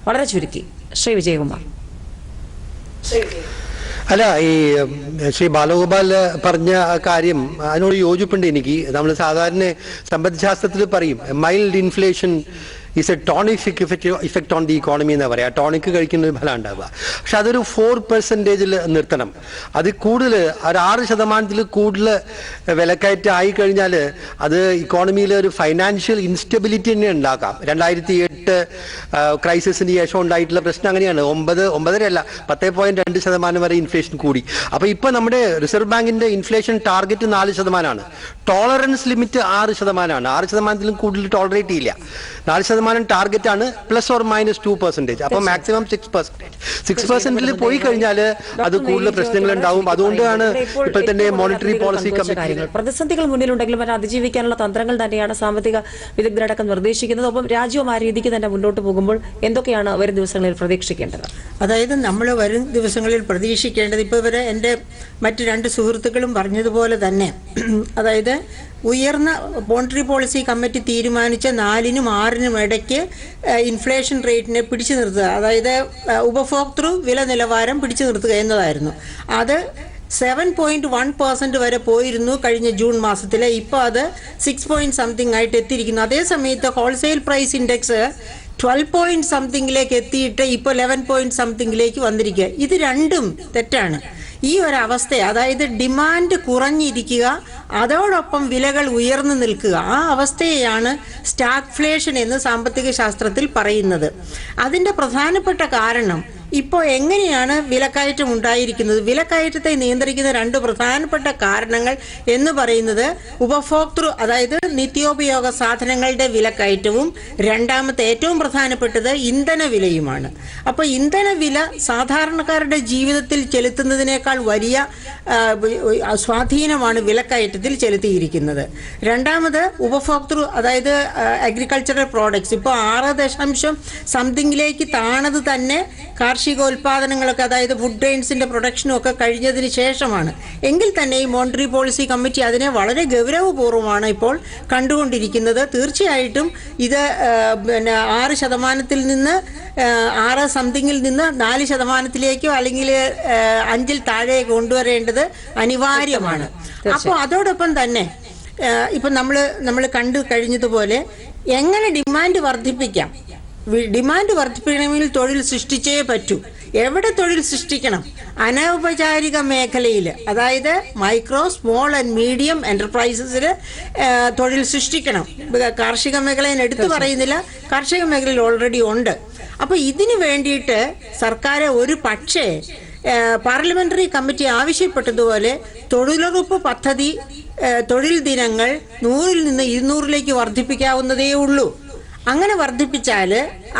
വളരെ ചുരുക്കി ശ്രീ വിജയകുമാർ. അല്ല, ഈ ശ്രീ ബാലഗോപാൽ പറഞ്ഞ കാര്യം അതിനോട് യോജിപ്പുണ്ട് എനിക്ക്. നമ്മൾ സാധാരണ സമ്പദ്ശാസ്ത്രത്തിൽ പറയും mild inflation is A tonic effect on the economy എന്ന് പറയാം. ടോണിക് കഴിക്കുന്ന ഒരു ഫലം ഉണ്ടാവുക. പക്ഷെ അതൊരു 4% നിർത്തണം. അത് കൂടുതൽ ഒരു 6% കൂടുതൽ വിലക്കയറ്റം ആയിക്കഴിഞ്ഞാൽ അത് ഇക്കോണമിയിൽ ഒരു ഫൈനാൻഷ്യൽ ഇൻസ്റ്റെബിലിറ്റി തന്നെ ഉണ്ടാക്കാം. 2008 ക്രൈസിസിന് ശേഷം ഉണ്ടായിട്ടുള്ള പ്രശ്നം അങ്ങനെയാണ്. 9.5 10.2% വരെ ഇൻഫ്ലേഷൻ കൂടി. അപ്പൊ ഇപ്പൊ നമ്മുടെ റിസർവ് ബാങ്കിന്റെ ഇൻഫ്ലേഷൻ ടാർഗറ്റ് 4%. Tolerance limit 6%. 6%ലും കൂടുതൽ ടോളറേറ്റ് ചെയ്യില്ല. 4% ടാർഗറ്റ് ആണ്, +or-2%. അപ്പൊ മാക്സിമം 6%. പോയി കഴിഞ്ഞാൽ അത് കൂടുതൽ പ്രശ്നങ്ങൾ ഉണ്ടാവും. അതുകൊണ്ടാണ് ഇപ്പോൾ തന്നെ മോണിറ്ററി പോളിസി കമ്മിറ്റി പ്രതിസന്ധികൾ മുന്നിലുണ്ടെങ്കിലും അത് അതിജീവിക്കാനുള്ള തന്ത്രങ്ങൾ തന്നെയാണ് സാമ്പത്തിക വിദഗ്ധരടക്കം നിർദ്ദേശിക്കുന്നത്. ഒപ്പം രാജ്യവും ആ രീതിക്ക് തന്നെ മുന്നോട്ട് പോകുമ്പോൾ എന്തൊക്കെയാണ് വരും ദിവസങ്ങളിൽ പ്രതീക്ഷിക്കേണ്ടത്? അതായത് നമ്മൾ വരും ദിവസങ്ങളിൽ പ്രതീക്ഷിക്കേണ്ടത്, ഇപ്പോൾ ഇവരെ എൻ്റെ മറ്റ് 2 സുഹൃത്തുക്കളും പറഞ്ഞതുപോലെ തന്നെ, അതായത് ഉയർന്ന മോണിറ്ററി പോളിസി കമ്മിറ്റി തീരുമാനിച്ച 4-നും 6-നും ഇടയ്ക്ക് ഇൻഫ്ലേഷൻ റേറ്റിനെ പിടിച്ചു നിർത്തുക, അതായത് ഉപഭോക്തൃ വില നിലവാരം പിടിച്ചു നിർത്തുക എന്നതായിരുന്നു. അത് 7.1% വരെ പോയിരുന്നു കഴിഞ്ഞ ജൂൺ മാസത്തിൽ. ഇപ്പോൾ അത് 6 ആയിട്ട് എത്തിയിരിക്കുന്നു. അതേസമയത്ത് ഹോൾസെയിൽ പ്രൈസ് ഇൻഡെക്സ് 12 എത്തിയിട്ട് ഇപ്പോൾ 11 വന്നിരിക്കുക. ഇത് രണ്ടും തെറ്റാണ്. ഈ ഒരവസ്ഥ, അതായത് ഡിമാൻഡ് കുറഞ്ഞിരിക്കുക, അതോടൊപ്പം വിലകൾ ഉയർന്നു നിൽക്കുക, ആ അവസ്ഥയെയാണ് സ്റ്റാഗ്ഫ്ലേഷൻ എന്ന് സാമ്പത്തിക ശാസ്ത്രത്തിൽ പറയുന്നത്. അതിൻ്റെ പ്രധാനപ്പെട്ട കാരണം ഇപ്പോൾ എങ്ങനെയാണ് വിലക്കയറ്റം ഉണ്ടായിരിക്കുന്നത്? വിലക്കയറ്റത്തെ നിയന്ത്രിക്കുന്ന രണ്ട് പ്രധാനപ്പെട്ട കാരണങ്ങൾ എന്ന് പറയുന്നത് ഉപഭോക്തൃ, അതായത് നിത്യോപയോഗ സാധനങ്ങളുടെ വിലക്കയറ്റവും രണ്ടാമത്തെ ഏറ്റവും പ്രധാനപ്പെട്ടത് ഇന്ധന വിലയുമാണ്. അപ്പോൾ ഇന്ധന വില സാധാരണക്കാരുടെ ജീവിതത്തിൽ ചെലുത്തുന്നതിനേക്കാൾ വലിയ സ്വാധീനമാണ് വിലക്കയറ്റത്തിൽ ചെലുത്തിയിരിക്കുന്നത്. രണ്ടാമത് ഉപഭോക്തൃ, അതായത് അഗ്രികൾച്ചറൽ പ്രോഡക്ട്സ് ഇപ്പോൾ 6.somethingലേക്ക് താണത് തന്നെ കാർഷികോൽപാദനങ്ങളൊക്കെ, അതായത് ഫുഡ് ഗ്രെയിൻസിന്റെ പ്രൊഡക്ഷനും ഒക്കെ കഴിഞ്ഞതിന് ശേഷമാണ്. എങ്കിൽ തന്നെ ഈ മോണിറ്ററി പോളിസി കമ്മിറ്റി അതിനെ വളരെ ഗൗരവപൂർവ്വമാണ് ഇപ്പോൾ കണ്ടുകൊണ്ടിരിക്കുന്നത്. തീർച്ചയായിട്ടും ഇത് 6% നിന്ന് 6 സംതിങ്ങിൽ നിന്ന് 4%-ലേക്കോ അല്ലെങ്കിൽ 5-ൽ താഴെ കൊണ്ടുവരേണ്ടത് അനിവാര്യമാണ്. അപ്പോൾ അതോടൊപ്പം തന്നെ ഇപ്പം നമ്മൾ കണ്ടു കഴിഞ്ഞതുപോലെ എങ്ങനെ ഡിമാൻഡ് വർദ്ധിപ്പിക്കാം? ഡിമാൻഡ് വർദ്ധിപ്പിക്കണമെങ്കിൽ തൊഴിൽ സൃഷ്ടിച്ചേ പറ്റൂ. എവിടെ തൊഴിൽ സൃഷ്ടിക്കണം? അനൗപചാരിക മേഖലയിൽ, അതായത് മൈക്രോ, സ്മോൾ ആൻഡ് മീഡിയം എന്റർപ്രൈസസിൽ തൊഴിൽ സൃഷ്ടിക്കണം. കാർഷിക മേഖലയിൽ എടുത്തു പറയുന്നില്ല, കാർഷിക മേഖലയിൽ ഓൾറെഡി ഉണ്ട്. അപ്പോൾ ഇതിനു വേണ്ടിയിട്ട് സർക്കാർ ഒരു പക്ഷേ പാർലമെന്ററി കമ്മിറ്റി ആവശ്യപ്പെട്ടതുപോലെ തൊഴിലുറപ്പ് പദ്ധതി, തൊഴിൽ ദിനങ്ങൾ 100-ൽ നിന്ന് 200-ലേക്ക് വർദ്ധിപ്പിക്കാവുന്നതേ ഉള്ളൂ. അങ്ങനെ വർദ്ധിപ്പിച്ചാൽ,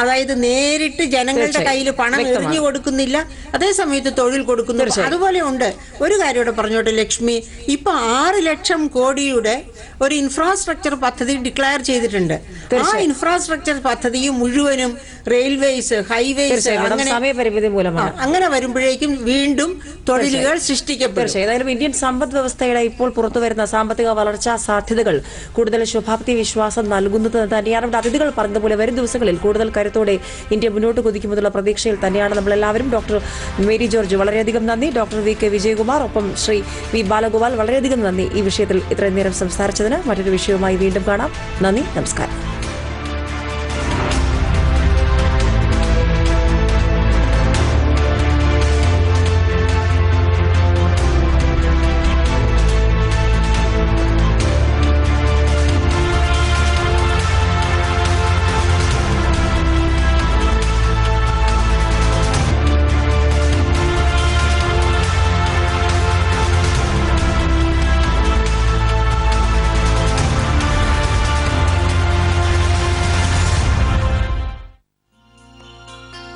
അതായത് നേരിട്ട് ജനങ്ങളുടെ കയ്യിൽ പണം എറിഞ്ഞു കൊടുക്കുന്നില്ല, അതേ സമയത്ത് തൊഴിൽ കൊടുക്കുന്നു. അതുപോലെ ഉണ്ട്. ഒരു കാര്യം കൂടെ പറഞ്ഞോട്ടെ ലക്ഷ്മി, ഇപ്പൊ 6 ലക്ഷം കോടിയുടെ ഒരു ഇൻഫ്രാസ്ട്രക്ചർ പദ്ധതി ഡിക്ലെയർ ചെയ്തിട്ടുണ്ട്. ആ ഇൻഫ്രാസ്ട്രക്ചർ പദ്ധതി മുഴുവനും റെയിൽവേസ്, ഹൈവേസ്, അങ്ങനെ വരുമ്പോഴേക്കും വീണ്ടും തൊഴിലുകൾ സൃഷ്ടിക്കപ്പെടും. ഏതായാലും ഇന്ത്യൻ സമ്പദ് വ്യവസ്ഥയുടെ ഇപ്പോൾ പുറത്തുവരുന്ന സാമ്പത്തിക വളർച്ചാ സാധ്യതകൾ കൂടുതൽ ശുഭാപ്തി വിശ്വാസം നൽകുന്നത് തന്നെയാണ്. ഇവിടെ അതിഥികൾ പറഞ്ഞതുപോലെ വരും ദിവസങ്ങളിൽ കൂടുതൽ കരുത്തോടെ ഇന്ത്യ മുന്നോട്ട് കുതിക്കുമെന്നുള്ള പ്രതീക്ഷയിൽ തന്നെയാണ് നമ്മളെല്ലാവരും. ഡോക്ടർ മേരി ജോർജ് വളരെയധികം നന്ദി. ഡോക്ടർ VK വിജയകുമാർ, ഒപ്പം ശ്രീ V ബാലഗോപാൽ വളരെയധികം നന്ദി ഈ വിഷയത്തിൽ ഇത്രയും നേരം സംസാരിച്ചതിന്. മറ്റൊരു വിഷയവുമായി വീണ്ടും കാണാം. നന്ദി, നമസ്കാരം.